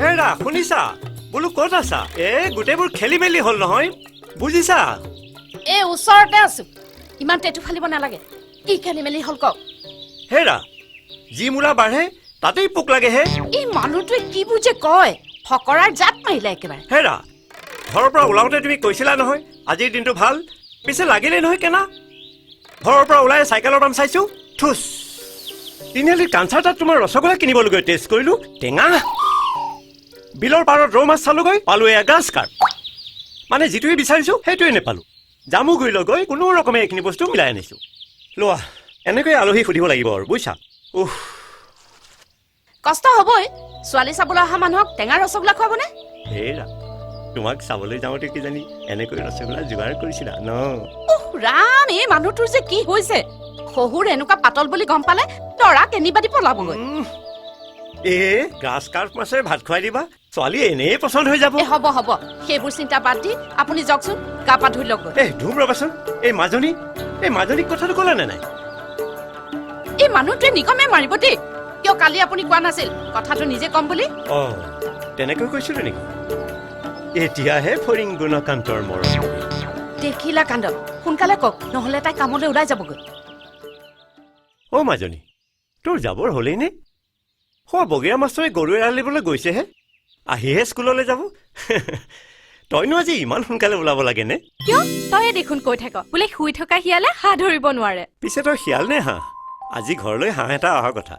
হেৰা শুনিছা বোলো ক'ত আছা গোটেইবোৰ খেলি মেলি হ'ল নহয় বুজিছা এই ওচৰতে আছো ইমান টেটু ফালিব নালাগে কি খেলি মেলি হ'ল কওক হেৰা যি মূলা বাঢ়ে তাতেই পোক লাগে হে এই মানুহটোৱে কি বুজে কয় ফকৰাৰ জাত মাৰিলে একেবাৰে হেৰা ঘৰৰ পৰা ওলাওঁতে তুমি কৈছিলা নহয় আজিৰ দিনটো ভাল পিছে লাগিলে নহয় কেনা ঘৰৰ পৰা ওলাই চাইকেলৰ দাম চাইছো থুচ তিনিআলিৰ কাঞ্চাৰ তাত তোমাৰ ৰসগোল্লা কিনিবলৈ টেষ্ট কৰিলো টেঙা বিলৰ পাৰত ৰৌ মাছ চালোগৈ পালো এয়া গাছ কাৰ্প মানে যিটোৱে বিচাৰিছো সেইটোৱে নেপালো জামুগুৰিলৈ গৈ কোনো ৰকমে এইখিনি বস্তু মিলাই আনিছো লোৱা এনেকৈ আলহী সুধিব লাগিব আৰু বুজিছা কষ্ট হ'বই ছোৱালী চাবলৈ অহা মানুহক টেঙা ৰসগোল্লা খুৱাবনে হেৰা তোমাক চাবলৈ যাওঁতে কিজানি এনেকৈ ৰসগোল্লা যোগাৰ কৰিছিলা ন ৰাম এই মানুহটোৰ যে কি হৈছে শহুৰ এনেকুৱা পাতল বুলি গম পালে তৰা কেনিবাদি পলাবগৈ গাছ কাৰ্প মাছে ভাত খুৱাই দিবা ছোৱালী এনেই পচন্দ হৈ যাব হ'ব হ'ব সেইবোৰ চিন্তা বাদ দি আপুনি যাওকচোন গা পা ধুই লওক ধুম ৰবাচোন এই মাজনীক কথাটো ক'লা নে নাই এই মানুহটোৱে নিগমে মাৰিব দেই কিয় কালি আপুনি কোৱা নাছিল কথাটো নিজে কম বুলি তেনেকৈ কৈছিলো নেকি এতিয়াহে ফৰিং গুণকান্তৰ মৰম দেখিলা কাণ্ড সোনকালে কওক নহলে তাই কামলৈ ওলাই যাবগৈ মাজনী তোৰ যাবৰ হলেই নে বগীয়া মাষ্টৰে গৰু এৰাল দিবলৈ গৈছেহে আহিহে স্কুললৈ যাব তইনো আজি ইমান সোনকালে ওলাব লাগে নে কিয় তই দেখোন কৈ থাক বোলে শুই থকা শিয়ালে হাঁহ ধৰিব নোৱাৰে পিছে তই শিয়াল নে হাঁহ আজি ঘৰলৈ হাঁহ এটা অহা কথা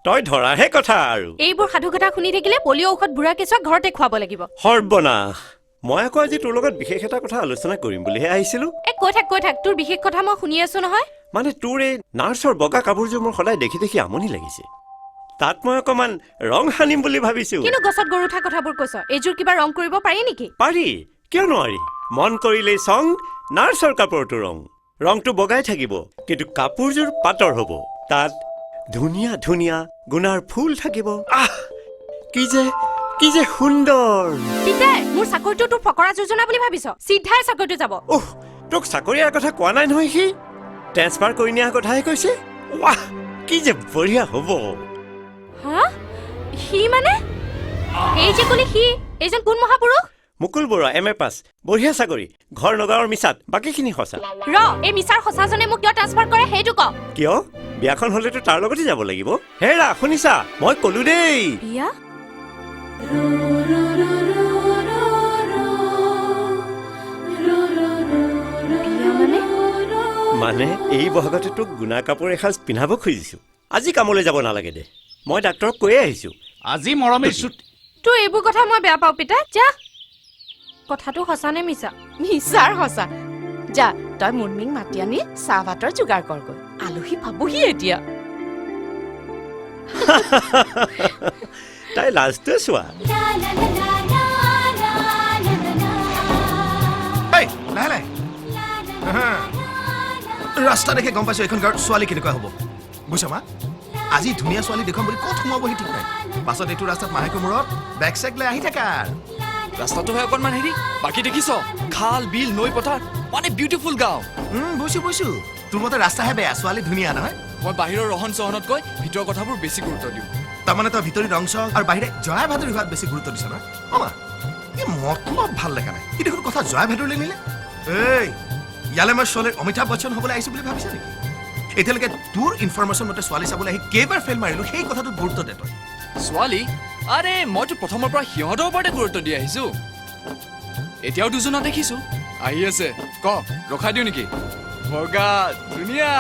তই ধৰাহে কথা আৰু এইবোৰ সাধু কথা শুনি থাকিলে পলিঅ' ঔষধ বুঢ়া কেঁচুৱাক ঘৰতে খুৱাব লাগিব সৰ্বনাশ মই আকৌ আজি তোৰ লগত বিশেষ এটা কথা আলোচনা কৰিম বুলিহে আহিছিলো কৈ থাক তোৰ বিশেষ কথা মই শুনি আছো নহয় মানে তোৰ এই নাৰ্ছৰ বগা কাপোৰযোৰ মোৰ সদায় দেখি দেখি আমনি লাগিছে তাত মই অকমান ৰং সানিম বুলি ভাবিছো কিন্তু গছত গৰু উঠা কথাবোৰ কৈছ এইযোৰ কিবা ৰং কৰিব পাৰি নেকি পাৰি কিয় নোৱাৰি মন কৰিলেই চং নাৰ্ছৰ কাপোৰটো ৰংটো বগাই থাকিব কিন্তু কাপোৰযোৰ পাতৰ হ'ব তাত ধুনীয়া ধুনীয়া গুণাৰ ফুল থাকিব কি যে সুন্দৰ পিতাই মোৰ চাকৰিটো তোৰ ফকৰা যোজনা বুলি ভাবিছ চিধাই চাকৰিটো যাব তোক চাকৰিয়াৰ কথা কোৱা নাই নহয় সি ট্ৰেন্সফাৰ কৰি নিয়াৰ কথাহে কৈছে ৱাহ কি যে বঢ়িয়া হ'ব সি মানে এই যে কলি সি এইজন কোন মহাপুৰুষ মুকুল বৰুৱা MA পাছ বঢ়িয়া চাকৰি ঘৰ নগাঁৱৰ মিছাত বাকীখিনি সঁচা এই মিছাৰ সঁচাজনে মোক কিয় ট্ৰান্সফাৰ কৰে সেইটো ক কিয় বিয়াখন হলেতো তাৰ লগতে যাব লাগিব হেৰা শুনিছা মই কলো দেই বিয়া মানে এই বহাগতে তোক গুণা কাপোৰ এসাঁজ পিন্ধাব খুজিছো আজি কামলৈ যাব নালাগে দে মই ডাক্তৰক কৈয়ে আহিছো আজি মৰমে তোৰ এইবোৰ কথা মই বেয়া পাওঁ পিতা যা কথাটো সঁচা নে মিছা মিছাৰ সঁচা যা তই মুনমিক মাতি আনি চাহ ভাতৰ যোগাৰ কৰগৈ আলহী পাবহি এতিয়া তাই লাজটো চোৱা ৰাস্তা দেখে গম পাইছো এখন গাঁৱত ছোৱালী কেনেকুৱা হ'ব বুজিছা মা আজি ধুনীয়া ছোৱালী দেখুৱাম বুলি ক'ত সোমাবহি ঠিক নাই পাছত এইটো ৰাস্তাত মাহেকৰ মূৰত বেগ চেগ লৈ আহি থাকা ৰাস্তাটো হয় অকণমান হেৰি বাকী দেখিছ খাল বিল নৈ পথাৰ মানে বিউটিফুল গাঁও বুজিছো তোৰ মতে ৰাস্তাহে বেয়া ছোৱালী ধুনীয়া নহয় মই বাহিৰৰ ৰহন চহনতকৈ ভিতৰৰ কথাবোৰ বেছি গুৰুত্ব দিওঁ তাৰমানে তই ভিতৰি ৰং চং আৰু বাহিৰে জয়া ভাদুৰী হোৱাত বেছি গুৰুত্ব দিছ নহয় মা এই মতলব ভাল দেখা নাই ই দেখোন কথা জয়া ভাদুৰীলৈ নিলে ইয়ালে মই ছোৱালীৰ অমিতাভ বচ্চন হ'বলৈ আহিছো বুলি ভাবিছা নেকি এতিয়ালৈকে তোৰ ইনফৰমেশ্যন মতে ছোৱালী চাবলৈ আহি কেইবাৰ ফেইল মাৰিলো সেই কথাটোত গুৰুত্ব দে তই ছোৱালী আৰে মইতো প্ৰথমৰ পৰা সিহঁতৰ ওপৰতে গুৰুত্ব দি আহিছো এতিয়াও দুজনা দেখিছো আহি আছে ক ৰখাই দিওঁ নেকি বগা ধুনীয়া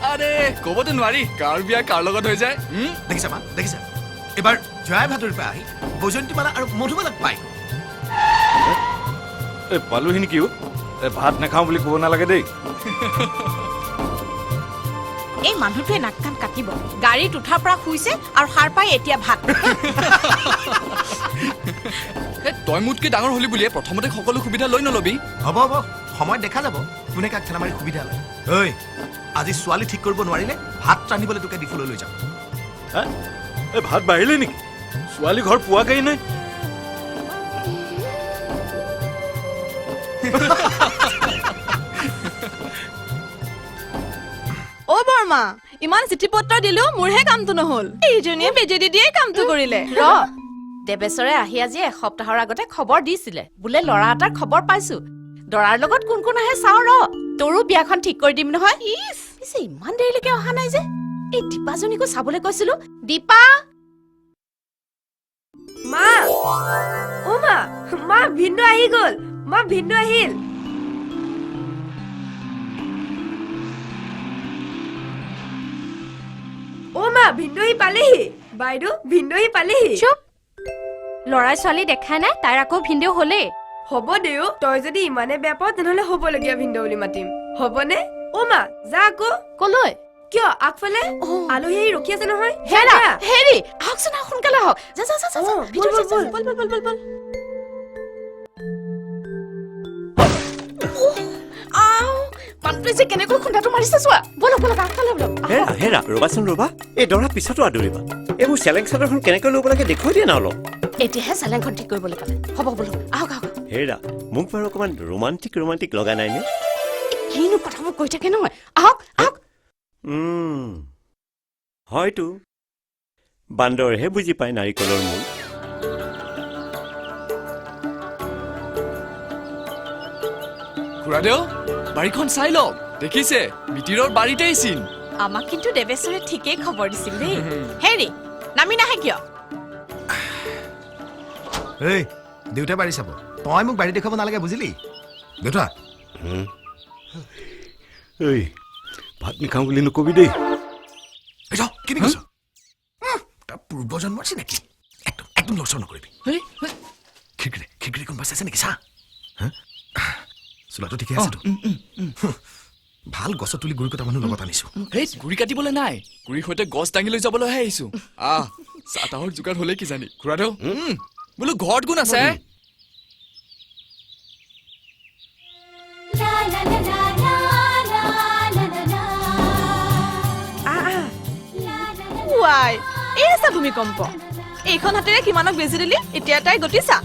আৰে ক'বতো নোৱাৰি কাৰ বিয়া কাৰ লগত হৈ যায় দেখিছা মা দেখিছা এবাৰ জয়া ভাদুৰীৰ পৰা আহি বৈজয়ন্তীমালা আৰু মধুমালাক পাই পালোহি নেকি ভাত নাখাওঁ বুলি ক'ব নালাগে দেই এই মানুহটোৱে নাক কাণ কাটিব গাড়ীত উঠাৰ পৰা শুইছে আৰু সাৰ পাই এতিয়া ভাত তই মোতকৈ ডাঙৰ হলি বুলিয়ে প্ৰথমতে সকলো সুবিধা লৈ নলবি হ'ব সময়ত দেখা যাব কোনে কাক ঠেলা মাৰি সুবিধা লয় আজি ছোৱালী ঠিক কৰিব নোৱাৰিলে ভাত ৰান্ধিবলৈ তোকে ডিফুলৈ লৈ যাম ভাত বাঢ়িলে নেকি ছোৱালী ঘৰ পোৱাগৈ নাই বৰ্মা ইমান চিঠি পত্ৰ দিলো মোৰহে কামটো নহল এইজনীয়ে বেজে দি দিয়ে কামটো কৰিলে দেৱেশ্বৰে আহি আজি এসপ্তাহৰ আগতে খবৰ দিছিলে বোলে ল'ৰা এটাৰ খবৰ পাইছো দৰাৰ লগত কোন কোন আহে চাওঁ ৰ তোৰো বিয়াখন ঠিক কৰি দিম নহয় পিছে ইমান দেৰিলৈকে অহা নাই যে এই দীপাজনীকো চাবলৈ কৈছিলো দীপা মা অ মা ভিন্ন আহি গ'ল মা ভিন্ন আহিল অ মা ভিন্নহি পালেহি বাইদেউ ভিন্নহি পালেহি চুপ ল'ৰা ছোৱালী দেখা নাই তাইৰ আকৌ ভিন্দেও হ'লেই হ'ব দেও তই যদি ইমানে বেয়া পাৱ তেনেহ'লে হ'বলগীয়া ভিন্দ বুলি মাতিম হ'বনে অ মা যা আকৌ কলৈ কিয় আগফালে আলহী আহি ৰখি আছে নহয় হেৰা হেৰি আহকচোন আহক সোনকালে আহক যা যা যা যা ভিতৰত যা, যা। বল আও মানুহটোৱে যে কেনেকৈ খুন্দাটো মাৰিছে চোৱা বলক বলক আগফালে বলক হেৰা হেৰা ৰ'বাচোন ৰ'বা এই দৰা পিছতো আদৰিবা এইবোৰ চেলেং চাদৰখন কেনেকৈ ল'ব লাগে দেখুৱাই দিয়া না অলপ এতিয়াহে চেলেংখন ঠিক কৰিবলৈ পালে হ'ব বলক আহক আহক হেৰা মোক বাৰু অকণমান ৰোমান্টিক লগা নাই নে কিনো কথাবোৰ কৈ থাকে নহয় আহক আহক হয়তো বান্দৰহে বুজি পায় নাৰিকলৰ মূল খুৰাদেউ বাৰীখন চাই লওক দেখিছে মিতিৰৰ বাৰীতেই চিন আমাক কিন্তু দেৱেশ্বৰে ঠিকেই খবৰ দিছিল দেই হেৰি নামি নাহে কিয় এই দেউতাই বাৰী চাব তই মোক বাৰী দেখুৱাব নালাগে বুজিলি দেউতা ঐ ভাত নিখাওঁ বুলি নকবি দেই কিনি কৈছ তাৰ পূৰ্বজন্মৰ চিনাকি একদম একদম লৰচৰ নকৰিবি খিৰিকিৰে কোনোবা চাইছে নেকি চা চোলাটো ঠিকে আছেতো ভাল গছত তুলি গুৰি কটা মানুহ লগত আনিছো সেই গুৰি কাটিবলৈ নাই গুৰিৰ সৈতে গছ দাঙি লৈ যাবলৈহে আহিছো চাহ তাহৰ যোগাৰ হলে কি জানি খুৰাদেউ বোলো ঘৰত কোন আছে ৱাই এই চা ভূমিকম্প এইখন হাতেৰে কিমানক বেজি দিলি এতিয়া তাই গতিছা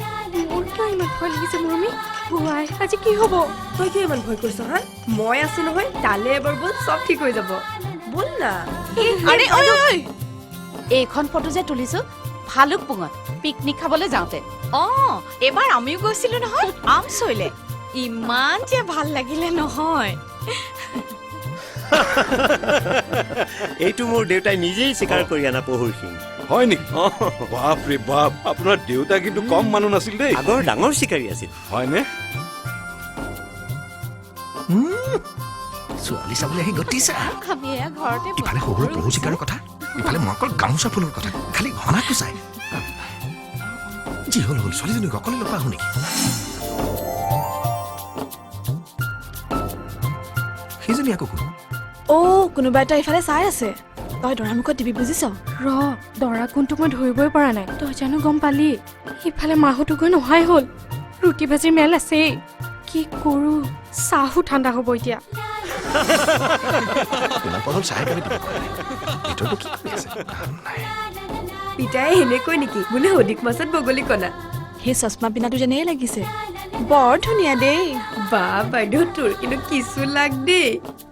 মোৰ কিয় ইমান ভয় লাগিছে মৰমী ৱাই আজি কি হ'ব তই কিয় ইমান ভয় কৰিছ হা মই আছো নহয় তালে এবাৰ বল চব ঠিক হৈ যাব বল না আৰে ঐ ঐ এইখন ফটো যে তুলিছো ভালুকপুঙত পিকনিক খাবলৈ যাওঁতে এবাৰ আমিও গৈছিলো নহয় আমচৈলে ইমান যে ভাল লাগিলে নহয় এইটো মোৰ দেউতাই নিজেই স্বীকাৰ কৰি অনা পহুৰ সিং হয় নেকি বাপ ৰে বাপ আপোনাৰ দেউতা কিন্তু কম মানুহ নাছিল দেই আগৰ ডাঙৰ চিকাৰী আছিল হয়নে ছোৱালী চাবলৈ আহি গতিছা আমি এয়া ঘৰতে ইফালে শহুৰৰ পহু চিকাৰৰ কথা ইফালে মই অকল গামোচা ফুলৰ কথা খালি ঘনাকো চাই যি হ'ল হ'ল ছোৱালীজনীক অকলে লগ পাওঁ নেকি সেইজনী আকৌ কোন কোনোবা এটা ইফালে চাই আছে তই দৰা মুখত দিবি বুজিছ ৰ দৰা কোনটো মই ধৰিবই পৰা নাই তই জানো গম পালি ইফালে মাহঁতো গৈ নোহাই হ'ল ৰুটি ভাজিৰ মেল আছেই কি কৰো চাহো ঠাণ্ডা হ'ব এতিয়া চাই কালি দিব ভিতৰতো কি কৰি আছে পিতাই সেনেকৈ নেকি বোলে অধিক মাছত বগলী কণা সেই চশমা পিন্ধাটো যেনেই লাগিছে বৰ ধুনীয়া দেই বা বাইদেউ তোৰ কিন্তু কিছু লাগ দেই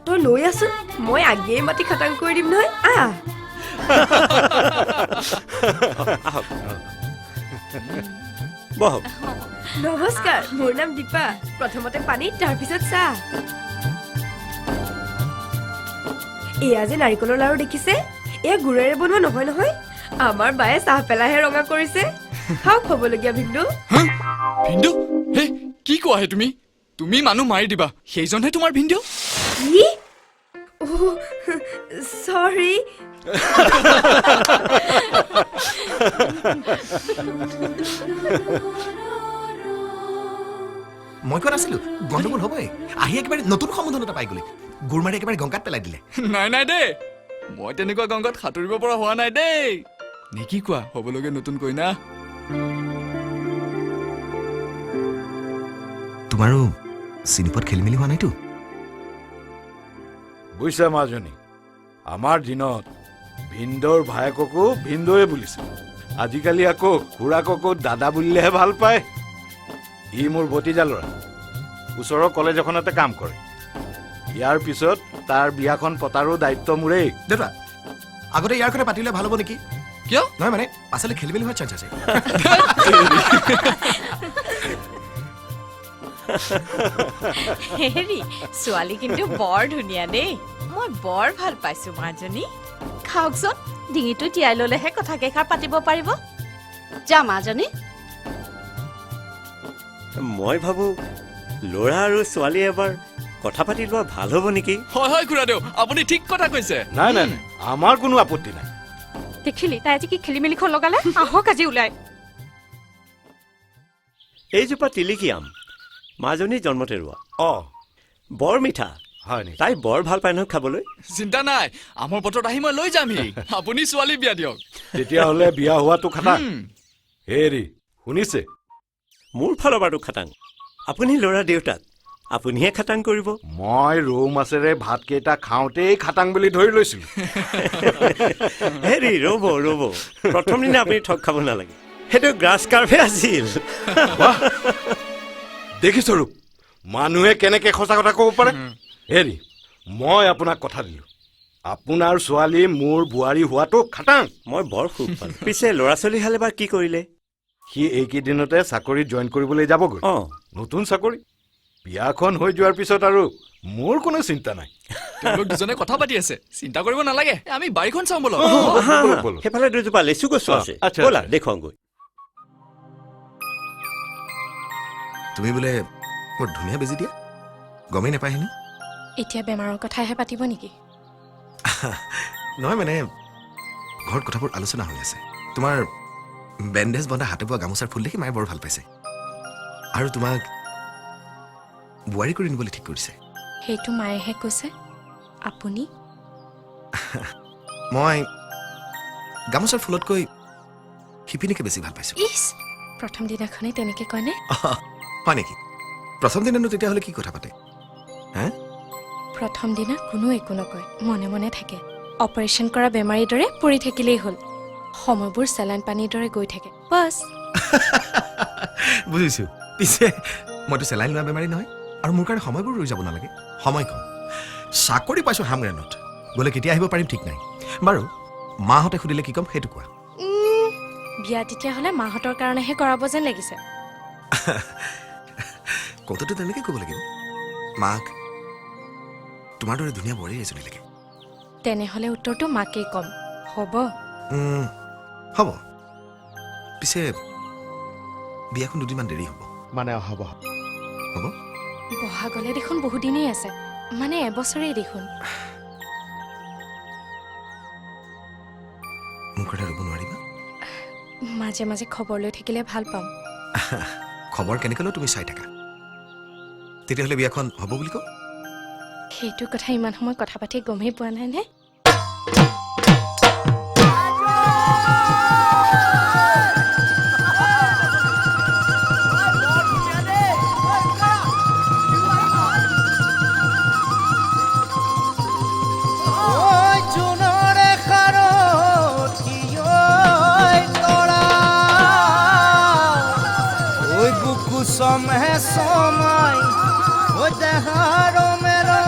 তই লৈ আছোন মই আগেয়ে মাতি খাটাং কৰি দিম নহয় বহক নমস্কাৰ মোৰ নাম দীপা প্ৰথমতে পানী তাৰপিছত চাহ এয়া যে নাৰিকলৰ লাৰু দেখিছে এয়া গুড়েৰে বনোৱা নহয় নহয় আমাৰ বায়ে চাহ পেলাইহে ৰঙা কৰিছে খাওক হ'বলগীয়া ভিন্দু ভিন্দু হে কি কোৱা হে তুমি তুমি মানুহ মাৰি দিবা সেইজনহে তোমাৰ ভিন্দু কি সৰি মই কোৱা নাছিলো গণ্ডগোল হ'বই আহি একেবাৰে নতুন সম্বোধন এটা পাই গলি গুৰ মাৰি একেবাৰে গংগাত পেলাই দিলে নাই নাই দেই মই তেনেকুৱা গংগাত সাঁতুৰিব পৰা হোৱা নাই দেই নে কি কোৱা হ'বলগীয়া নতুন কইনা তোমাৰো চিনিপত খেলি মেলি হোৱা নাইতো বুজিছা মাজনী আমাৰ দিনত ভিন্দৰ ভায়েককো ভিন্দয়ে বুলিছে আজিকালি আকৌ খুৰাককো দাদা বুলিলেহে ভাল পায় ই মোৰ ভতিজা ল'ৰা ওচৰৰ কলেজ এখনতে কাম কৰে ইয়াৰ পিছত তাৰ বিয়াখন পতাৰো দায়িত্ব মোৰেই দেউতা আগতে ইয়াৰ কথা পাতিলে ভাল হ'ব নেকি কিয় নহয় মানে পাছলৈ খেলি মেলি হোৱাৰ চান্স আছে হেৰি ছোৱালী কিন্তু বৰ ধুনীয়া দেই মই বৰ ভাল পাইছো মাজনী খাওকচোন ডিঙিটো তিয়াই ললেহে কথা কেইষাৰ পাতিব পাৰিব যা মাজনী মই ভাবো ল'ৰা আৰু ছোৱালী এবাৰ কথা পাতি লোৱা ভাল হ'ব নেকি হয় খুৰাদেউ আপুনি ঠিক কথা কৈছে নাই নাই নাই আমাৰ কোনো আপত্তি নাই দেখিলি তাই আজি কি খেলি মেলিখন লগালে আহক আজি ওলাই এইজোপা তিলিকি আম মাজনীৰ জন্মতে ৰোৱা অ বৰ মিঠা হয় নেকি তাই বৰ ভাল পায় নহয় খাবলৈ চিন্তা নাই আমৰ পত্ৰত আহি মই লৈ যামহি আপুনি ছোৱালী বিয়া দিয়ক তেতিয়াহ'লে বিয়া হোৱাটো খাটাং হেৰি শুনিছে মোৰ ফালৰ পৰাটো খাটাং আপুনি ল'ৰা দেউতাক আপুনিহে খাটাং কৰিব মই ৰৌ মাছেৰে ভাতকেইটা খাওঁতেই খাটাং বুলি ধৰি লৈছিলো হেৰি ৰ'ব প্ৰথম দিনা আপুনি ঠগ খাব নালাগে সেইটো গ্ৰাছ কাৰ্ভে আছিল দেখিছ ৰূপ মানুহে কেনেকে সঁচা কথা ক'ব পাৰে হেৰি মই আপোনাক কথা দিলো আপোনাৰ ছোৱালী মোৰ বোৱাৰী হোৱাটো খাটাং মই বৰ সুখ পালোঁ পিছে ল'ৰা ছোৱালী হালে বা কি কৰিলে সি এইকেইদিনতে চাকৰিত জইন কৰিবলৈ যাবগৈ অঁ নতুন চাকৰি বিয়াখন হৈ যোৱাৰ পিছত আৰু মোৰ কোনো চিন্তা নাই তেওঁলোক দুজনে কথা পাতি আছে চিন্তা কৰিব নালাগে আমি বাৰীখন চাওঁ বলক বলক। সেইফালে দুজোপা লেচু গছো আছে আচ্ছা, ব'লা আচ্ছা। দেখুৱাওঁগৈ তুমি বোলে বৰ ধুনীয়া বেজি দিয়া গমেই নাপায় হেনো এতিয়া বেমাৰৰ কথাহে পাতিব নেকি নহয় মানে ঘৰত কথাবোৰ আলোচনা হৈ আছে তোমাৰ বেণ্ডেজ বন্ধা হাতে বোৱা গামোচাৰ ফুল দেখি মায়ে বৰ ভাল পাইছে আৰু তোমাক বোৱাৰী কৰি নিবলৈ ঠিক কৰিছে সেইটো মায়েহে কৈছে আপুনি মই গামোচাৰ ফুলতকৈ শিপিনীকে বেছি ভাল পাইছোঁ ইছ প্ৰথম দিনাখনেই তেনেকে কয়নে হয় নেকি প্ৰথম দিনানো তেতিয়াহ'লে কি কথা পাতে হে প্ৰথম দিনা কোনো একো নকয় মনে মনে থাকে অপাৰেশ্যন কৰা বেমাৰীৰ দৰে পৰি থাকিলেই হ'ল সময়বোৰ চেলাইন পানীৰ দৰে গৈ থাকে বাছ বুজিছোঁ পিছে মইতো চেলাইন লোৱা বেমাৰী নহয় আৰু মোৰ কাৰণে সময়বোৰ ৰৈ যাব নালাগে সময় কম চাকৰি পাইছোঁ হামৰেনত গ'লে কেতিয়া আহিব পাৰিম ঠিক নাই বাৰু মাহঁতে সুধিলে কি ক'ম সেইটো কোৱা বিয়া তেতিয়াহ'লে মাহঁতৰ কাৰণেহে কৰাব যেন লাগিছে কওঁতেতো তেনেকৈ ক'ব লাগিব মাক তোমাৰ দৰে ধুনীয়া বোৱাৰী এজনী লাগে তেনেহ'লে উত্তৰটো মাকেই ক'ম হ'ব হ'ব পিছে বিয়াখন দুদিনমান দেৰি হ'ব মানে হ'ব হ'ব বহাগলে দেখোন বহুদিনেই আছে মানে এবছৰেই দেখোন মোৰ কথা ৰ'ব নোৱাৰিবা মাজে মাজে খবৰ লৈ থাকিলে ভাল পাম খবৰ কেনেকৈ লওঁ তুমি চাই থাকা তেতিয়াহ'লে বিয়াখন হ'ব বুলি কওঁ সেইটো কথা ইমান সময় কথা পাতি গমেই পোৱা নাই নে समय समय ओ दहारो मेरो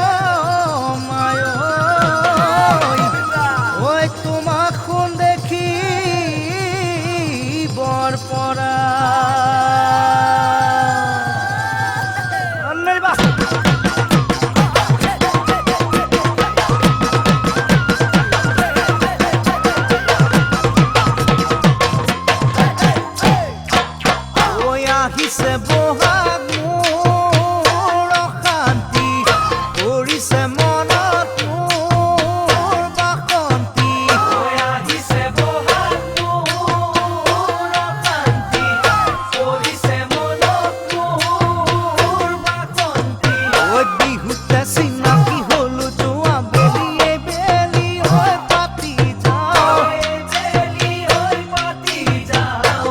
मायो ओय তোমাক খুন দেখি বৰ পৰা আহিছে বহাগ মোৰ অশান্তি কৰিছে মনত মোৰ বাসন্তি আহিছে বহাগ মোৰ অশান্তি কৰিছে মনত মোৰ বাসন্তি ঐ বিহুতে চিনাকি হলো যোৱা বেলিয়ে বেলি ঐ পাতি যাওঁ বেলি ঐ পাতি যাওঁ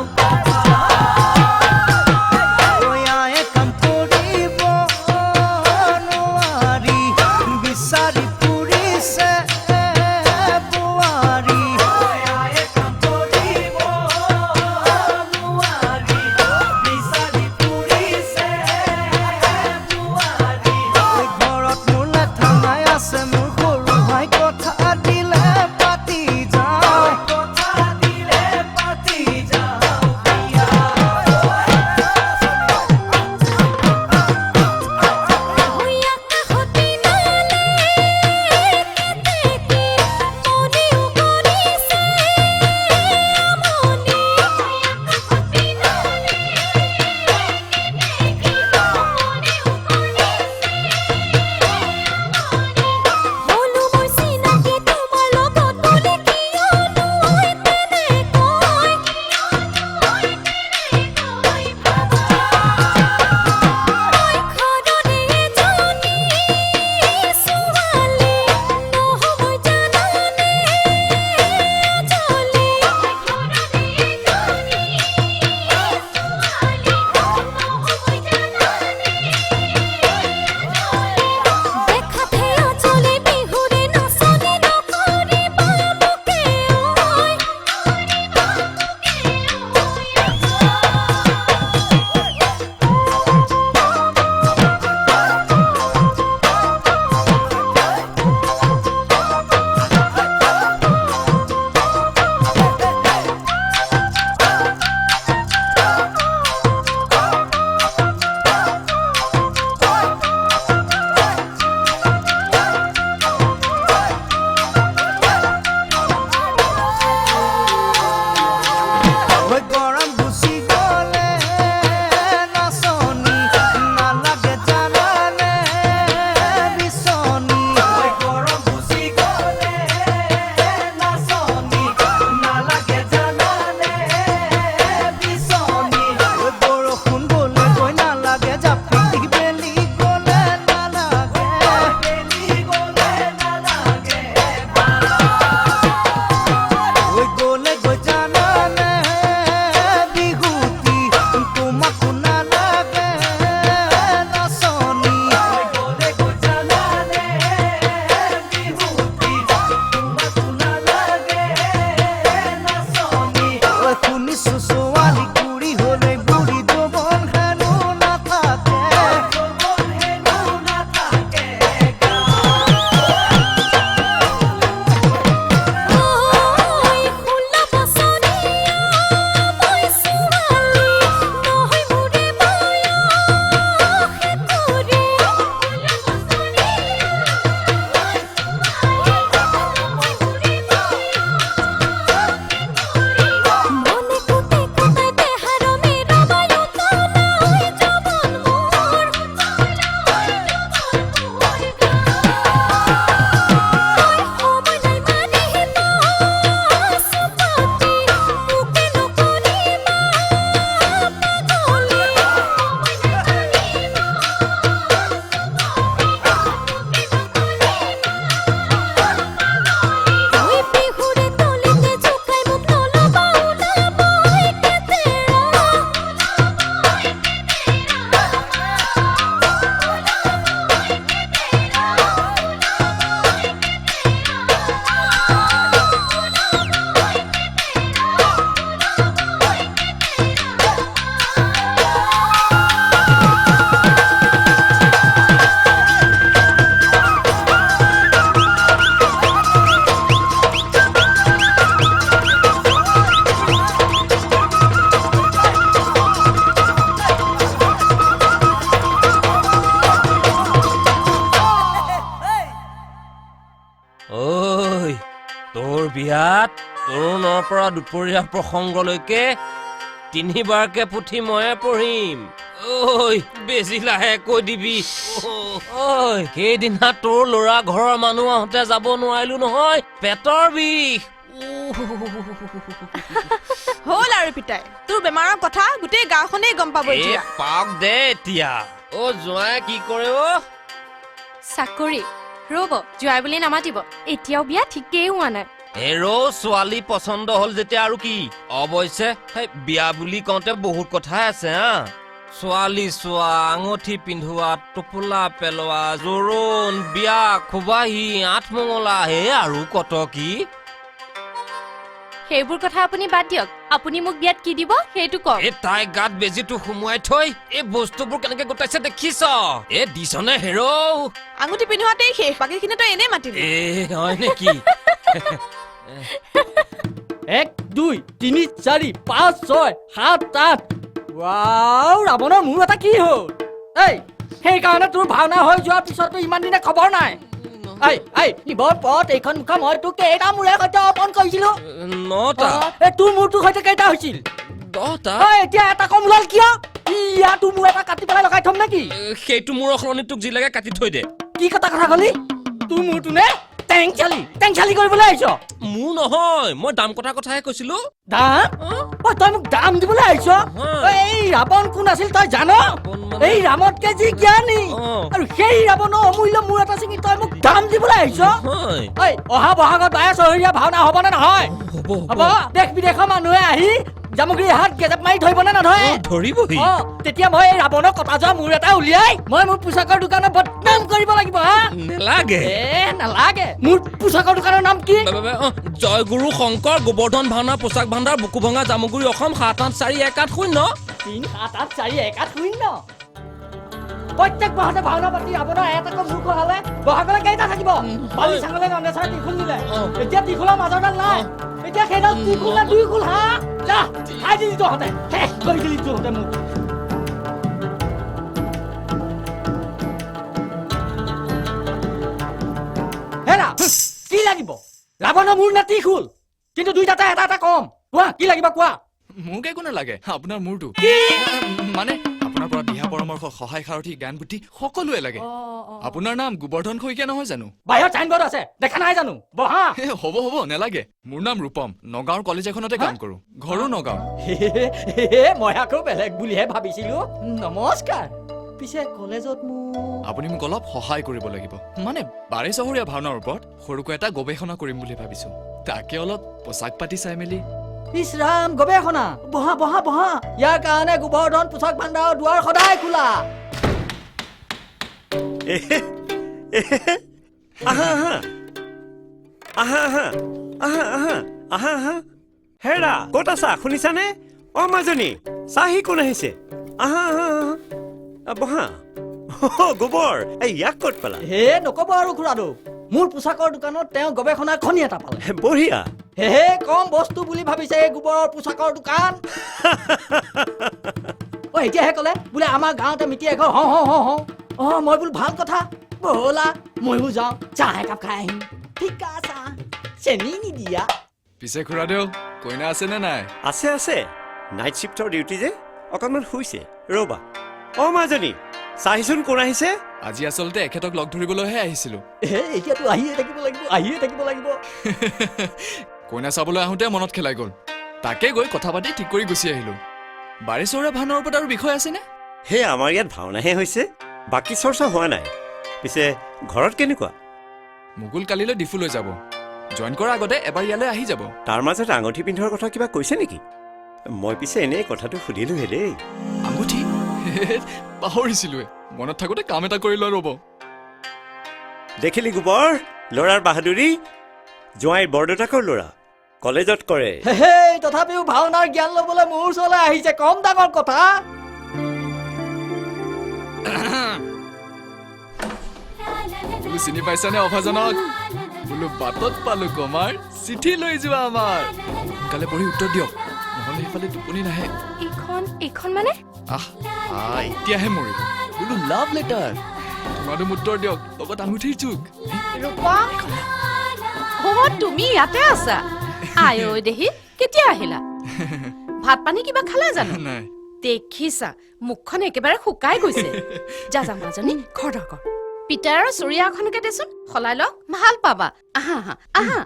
ছোৱালী কুৰি হ'লে বুঢ়ী যৌৱন হেনো নাথাকে ঐ তোৰ বিয়াত তৰুণৰ পৰা দুপৰীয়া প্ৰসংগলৈকে 3বাৰকে পুথি ময়ে পঢ়িম ঐ বেছি লাহে কৈ দিবি ঐ সেইদিনা তোৰ ল'ৰা ঘৰৰ মানুহ আহোঁতে যাব নোৱাৰিলো নহয় পেটৰ বিষ হ'ল আৰু পিতাই তোৰ বেমাৰৰ কথা গোটেই গাঁওখনেই গম পাব এই পাক দে এতিয়া জোঁৱাই কি কৰে চাকৰি ৰ'ব জোৱাই বুলি নামাতিব এতিয়াও বিয়া ঠিকেই হোৱা নাই হেৰো ছোৱালী পচন্দ হ'ল যেতিয়া আৰু কি অৱশ্যে বিয়া বুলি কওঁতে বহুত কথাই আছে হা ছোৱালী চোৱা আঙুঠি পিন্ধোৱা টোপোলা পেলোৱা জোৰোণ বিয়া খুবাহী আঠমঙলা হে আৰু কত কি সেইবোৰ কথা আপুনি বাদ দিয়ক আপুনি মোক বিয়াত কি দিব সেইটো কওক এই তাই গাত বেজিটো সুমুৱাই থৈ এই বস্তুবোৰ কেনেকে গোটাইছে দেখিছ এই দিছনে হেৰো আঙুঠি পিন্ধোৱাতেই শেষ বাকীখিনিতো এনেই মাতিলি হয় নেকি 1 2 3 4 5 6 7 8 ৱাও ৰাৱণৰ মূৰ এটা কি হ'ল এই সেইকাৰণে তোৰ ভাওনা হৈ যোৱাৰ পিছতো ইমান দিনে খবৰ নাই নিবৰ পথ এইখন মুখা মই তোক কেইটা মূৰে সৈতে অৰ্পণ কৰিছিলো 9টা তোৰ মূৰটোৰ সৈতে কেইটা হৈছিল 10টা এতিয়া এটা কম ওলাল কিয় ইয়া তোৰ মূৰ এটা কাটি পেলাই লগাই থম নেকি সেইটো মূৰৰ সলনি তোক যি লাগে কাটি থৈ দে কি কথা কলি তোৰ মূৰটো নে টেংচালি কৰিবলৈ আহিছ মোৰ নহয় মই দাম কথাহে কৈছিলো দাম তই মোক দাম দিবলৈ আহিছ এই ৰাৱণ কোন আছিল তই জান এই ৰামতকে যি জ্ঞানী আৰু সেই ৰাৱণৰ অমূল্য মূৰ এটা ছিঙি তই মোক দাম দিবলৈ আহিছ অহা বহাগত বায়া চহৰীয়া ভাওনা হ'ব নে নহয় হ'ব দেশ বিদেশৰ মানুহে আহি জামুগুৰি হাত গেজেপ মাৰি ধৰিব নে নধৰে ধৰিবহি তেতিয়া মই এই ৰাৱণৰ কটা যোৱা মূৰ এটা উলিয়াই মই মোৰ পোচাকৰ দোকানত বদনাম কৰিব লাগিব হা নেলাগে নালাগে মোৰ পোচাকৰ দোকানৰ নাম কি জয়গুৰু শংকৰ গোবৰ্ধন ভাওনা পোচাক ভাণ্ডাৰ বুকু ভঙা জামুগুৰি অসম 78418 3784180 প্ৰত্যেক মাহতে ভাওনা পাতি আপোনাৰ এটাকৈ মূৰ খহালে বহাগলৈ কেইটা থাকিব বালি চাঙলে ননেচাৰ ত্ৰিশূল দিলে এতিয়া ত্ৰিশূলৰ মাজৰডাল নাই এতিয়া সেইডাল ত্ৰিশূল নে 2 কুল হা যা খাই দিলি তহঁতে শেষ কৰি দিলি তহঁতে মোক হেৰা কি লাগিব ৰাৱণৰ মূৰ নে ত্ৰিশূল কিন্তু দুইটাতে এটা এটা কম কোৱা কি লাগিব কোৱা মোক একো নালাগে আপোনাৰ মূৰটো মানে আপোনাৰ পৰা দিহা পৰামৰ্শ সহায় সাৰথি জ্ঞান বুদ্ধি সকলোৱে লাগে আপোনাৰ নাম গোবৰ্ধন শইকীয়া নহয় জানো বাহিৰত চাইনবৰ্ড আছে দেখা নাই জানো বহা হ'ব নেলাগে মোৰ নাম ৰূপম নগাঁৱৰ কলেজ এখনতে কাম কৰো ঘৰো নগাঁও মই আকৌ বেলেগ বুলিহে ভাবিছিলো নমস্কাৰ পিছে কলেজত আপুনি মোক অলপ সহায় কৰিব লাগিব মানে বাৰে চহৰীয়া ভাওনাৰ ওপৰত সৰুকৈ এটা গৱেষণা কৰিম বুলি ভাবিছো তাকে অলপ পোচাক পাতি চাই মেলি ইছৰাম গৱেষণা বহা ইয়াৰ কাৰণে গোবৰ্ধন পোচাক ভাণ্ডাৰৰ দুৱাৰ সদায় খোলা হেৰা ক'ত আছা শুনিছানে অ মাজনী চাহি কোন আহিছে আহা আহা আহা। বহা গোবৰ এই ইয়াক ক'ত পালা হে নকব আৰু খুৰাদৌ মোৰ পোছাকৰ দোকানত তেওঁ গৱেষণাৰ খনি এটা পালে বঢ়িয়া হে কম বস্তু বুলি ভাবিছে এই গোবৰৰ পোছাকৰ দোকান অ এতিয়াহে ক'লে বোলে আমাৰ গাঁৱতে মিতি এঘৰ হওঁ হওঁ হওঁ হওঁ অ মই বোলো ভাল কথা ব'লা ময়ো যাওঁ চাহ একাপ খাই আহিম ফিকা চাহ চেনি নিদিয়া পিছে খুৰাদেউ কইনা আছেনে নাই আছে আছে নাইট শ্বিফ্টৰ ডিউটি যে অকণমান শুইছে ৰ'বা অ মাজনী চাহিচোন কোন আহিছে আজি আচলতে এখেতক লগ ধৰিবলৈহে আহিছিলোঁ হে এতিয়াতো আহিয়ে থাকিব লাগিব কইনা চাবলৈ আহোঁতে মনত খেলাই গ'ল তাকে গৈ কথা পাতি ঠিক কৰি গুচি আহিলোঁ বাৰেচৌৰা ভাওনাৰ ওপৰত আৰু বিষয় আছেনে সেই আমাৰ ইয়াত ভাওনাহে হৈছে বাকী চৰ্চা হোৱা নাই পিছে ঘৰত কেনেকুৱা মুকুল কালিলৈ ডিফুলৈ যাব জইন কৰাৰ আগতে এবাৰ ইয়ালৈ আহি যাব তাৰ মাজত আঙুঠি পিন্ধোৱাৰ কথা কিবা কৈছে নেকি মই পিছে এনেই কথাটো সুধিলোহে দেই আঙুঠি পাহৰিছিলোৱে মনত থাকোঁতে কাম এটা কৰি লোৱা ৰ'ব দেখিলি গোবৰ ল'ৰাৰ বাহাদুৰি জোঁৱাই বৰদেউতাকৰ ল'ৰা কলেজত কৰে হে তথাপিও ভাওনাৰ জ্ঞান ল'বলৈ মোৰ ওচৰলৈ আহিছে কম ডাঙৰ কথা বোলো চিনি পাইছানে অভাজনক বোলো বাটত পালো কমাৰ চিঠি লৈ যোৱা আমাৰ সোনকালে পঢ়ি উত্তৰ দিয়ক নহ'লে সেইফালে টোপনি নাহে এইখন মানে এতিয়াহে মৰিব বোলো লাভ লেটাৰ তোমাৰো উত্তৰ দিয়ক লগত আঙুঠিৰ চুক ৰূপা অ তুমি ইয়াতে আছা আই ঐ দেহি কেতিয়া আহিলা ভাত পানী কিবা খালা জানো নাই দেখিছা মুখখন একেবাৰে শুকাই গৈছে যা যা মাজনী খৰধৰ কৰ পিতাৰৰ চুৰিয়াখনকে দেচোন সলাই লওক ভাল পাবা আহা আহা আহা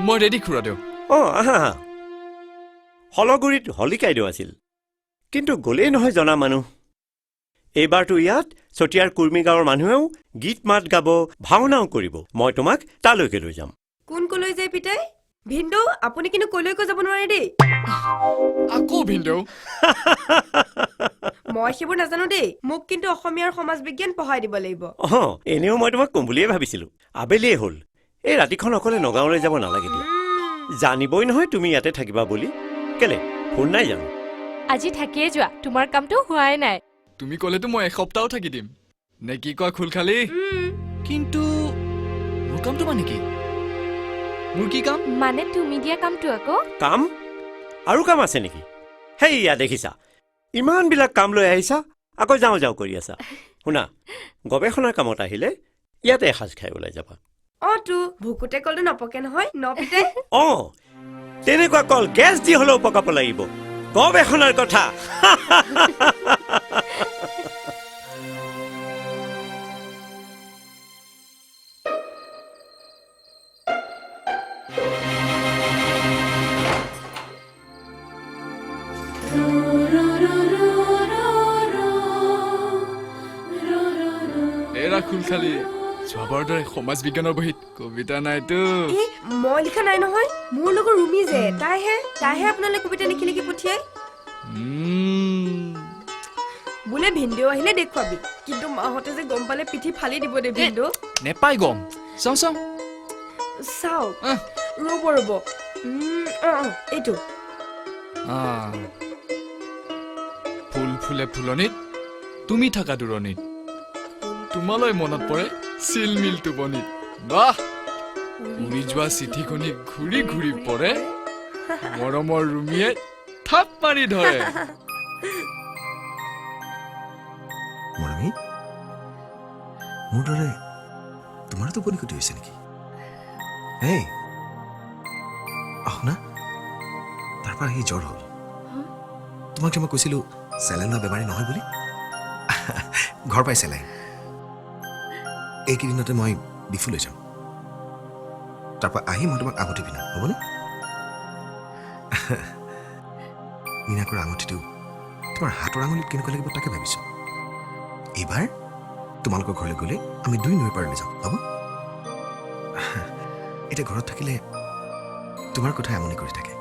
মই ৰেডি খুৰাদেউ অ আহা আহা হলগুৰিত হলিকাইদেউ আছিল কিন্তু গ'লেই নহয় জনা মানুহ এইবাৰতো ইয়াত চতিয়াৰ কুৰ্মী গাঁৱৰ মানুহেও গীত মাত গাব ভাওনাও কৰিব মই তোমাক তালৈকে লৈ যাম কোন কলৈ যায় পিতাই ভিন্দৌ আপুনি কিন্তু কলৈকো যাব নোৱাৰে দেই আকৌ ভিনদেউ মই সেইবোৰ নাজানো দেই মোক কিন্তু অসমীয়াৰ সমাজ বিজ্ঞান পঢ়াই দিব লাগিব অহ এনেও মই তোমাক কম বুলিয়ে ভাবিছিলো আবেলিয়ে হ'ল এই ৰাতিখন অকলে নগাঁৱলৈ যাব নালাগে দিয়া জানিবই নহয় তুমি ইয়াতে থাকিবা বুলি কেলে ফোন নাই জানো আজি থাকিয়ে যোৱা তোমাৰ কামটো হোৱাই নাই তুমি ক'লেতো মই এসপ্তাহও থাকি দিম নে কি কোৱা খুলখালি কিন্তু মোৰ কামটো মানে কি মোৰ কি কাম মানে তুমি দিয়া কামটো আকৌ কাম আৰু কাম আছে নেকি হেইয়া দেখিছা ইমানবিলাক কাম লৈ আহিছা আকৌ যাওঁ যাওঁ কৰি আছা শুনা গৱেষণাৰ কামত আহিলে ইয়াতে এসাঁজ খাই ওলাই যাবা অ তো ভুকুতে কলটো নপকে নহয় ন পিতাই অ তেনেকুৱা কল গেছ দি হ'লেও পকাব লাগিব গৱেষণাৰ কথা এৰা খুলখালি যোৱাবাৰ দৰে সমাজ বিজ্ঞানৰ বহীত কবিতা নাইতো মই লিখা নাই নহয় মোৰ লগৰ ৰুমি যে তাইহে আপোনালৈ কবিতা লিখি লিখি পঠিয়াই বোলে ভিন্দৌ আহিলে দেখুৱাবি কিন্তু মাহঁতে যে গম পালে পিঠি ফালি দিব দে ভিন্দৌ নেপাই গম চাওঁ চাওক ৰ'ব এইটো ফুল ফুলে ফুলনিত তুমি থাকা দূৰণিত তোমালৈ মনত পৰে চিলমিল টোপনিত বাহ উৰি যোৱা চিঠিখনি ঘূৰি ঘূৰি পৰে মৰমৰ ৰুমিয়ে থাপ মাৰি ধৰে মৰমী মোৰ দৰে তোমাৰো টোপনি ক্ষতি হৈছে নেকি এই শুনা তাৰ পৰা আহি জ্বৰ হ'ল তোমাক যে মই কৈছিলো চেলাইন লোৱা বেমাৰী নহয় বুলি ঘৰ পাই চেলাইন এইকেইদিনতে মই ডিফুলৈ যাম তাৰপৰা আহি মই তোমাক আঙুঠি পিন্ধাম হ'বনে মীনাকৰ আঙুঠিটো তোমাৰ হাতৰ আঙুলিত কেনেকুৱা লাগিব তাকে ভাবিছোঁ এইবাৰ তোমালোকৰ ঘৰলৈ গ'লে আমি দুই নৈ পাৰলৈ যাম হ'ব এতিয়া ঘৰত থাকিলে তোমাৰ কথা আমনি কৰি থাকে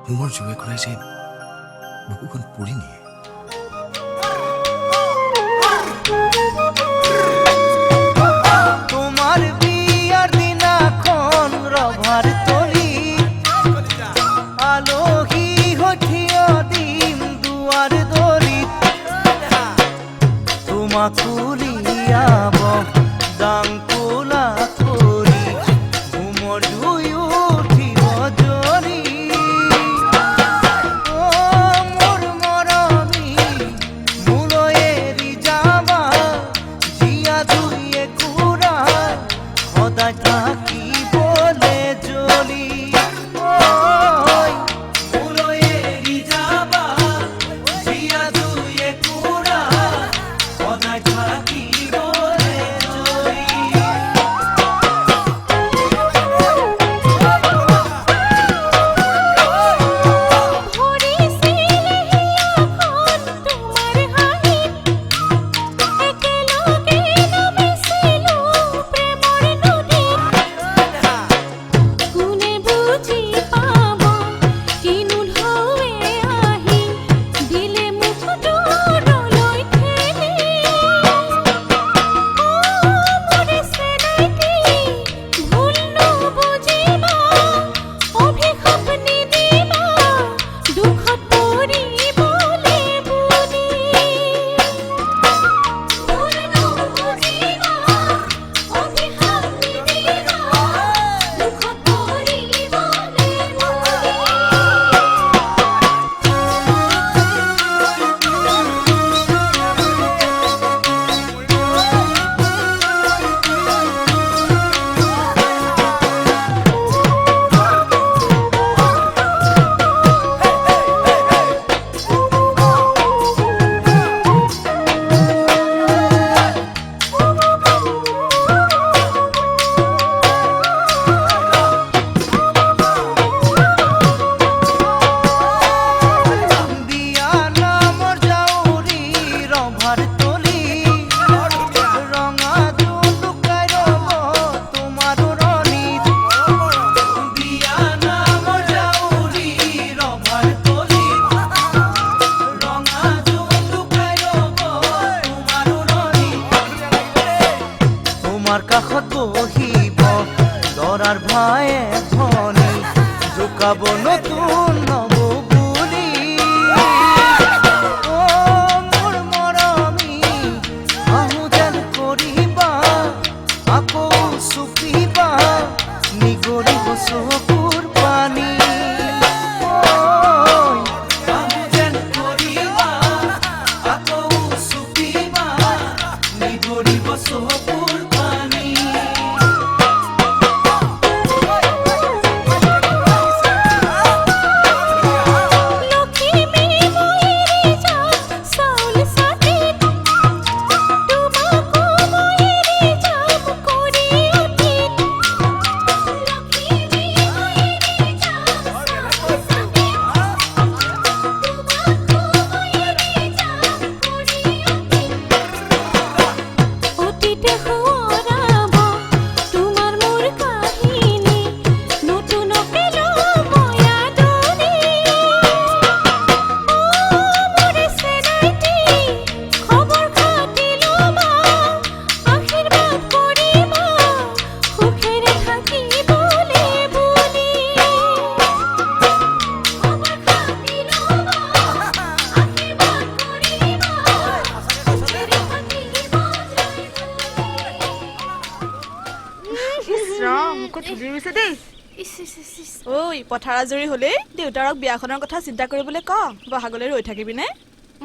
হোমৰ জুয়ে কৰাই যে বুকুখন পুৰি নিয়ে উলিয়াব দাংকুলা কৰি ঘুমৰ জুই উঠিব জ্বলি মোৰ মৰমী মোলৈ এৰি যাবা জীয়া জুইয়ে কুৰা সদায় থাকিবলে জ্বলি মোলৈ এৰি যাবা জীয়া জুইয়ে কুৰা সদায় থাকিবলে জ্বলি তোমাৰ কাষত বহিব লৰাৰ ভায়ে ধনী জোকাব নতুন নব বুলি মোৰ মৰমী আহো যেন কৰিবা আকৌ চুপিবা নিগৰিব চকুৰ পানী আহো যেন কৰিবা আকৌ চুপিবা নিগৰিব চকুৰ পানী ঐ পথাৰ আজৰি হলেই দেউতাৰক বিয়াখনৰ কথা চিন্তা কৰিবলৈ ক বহাগলৈ ৰৈ থাকিবিনে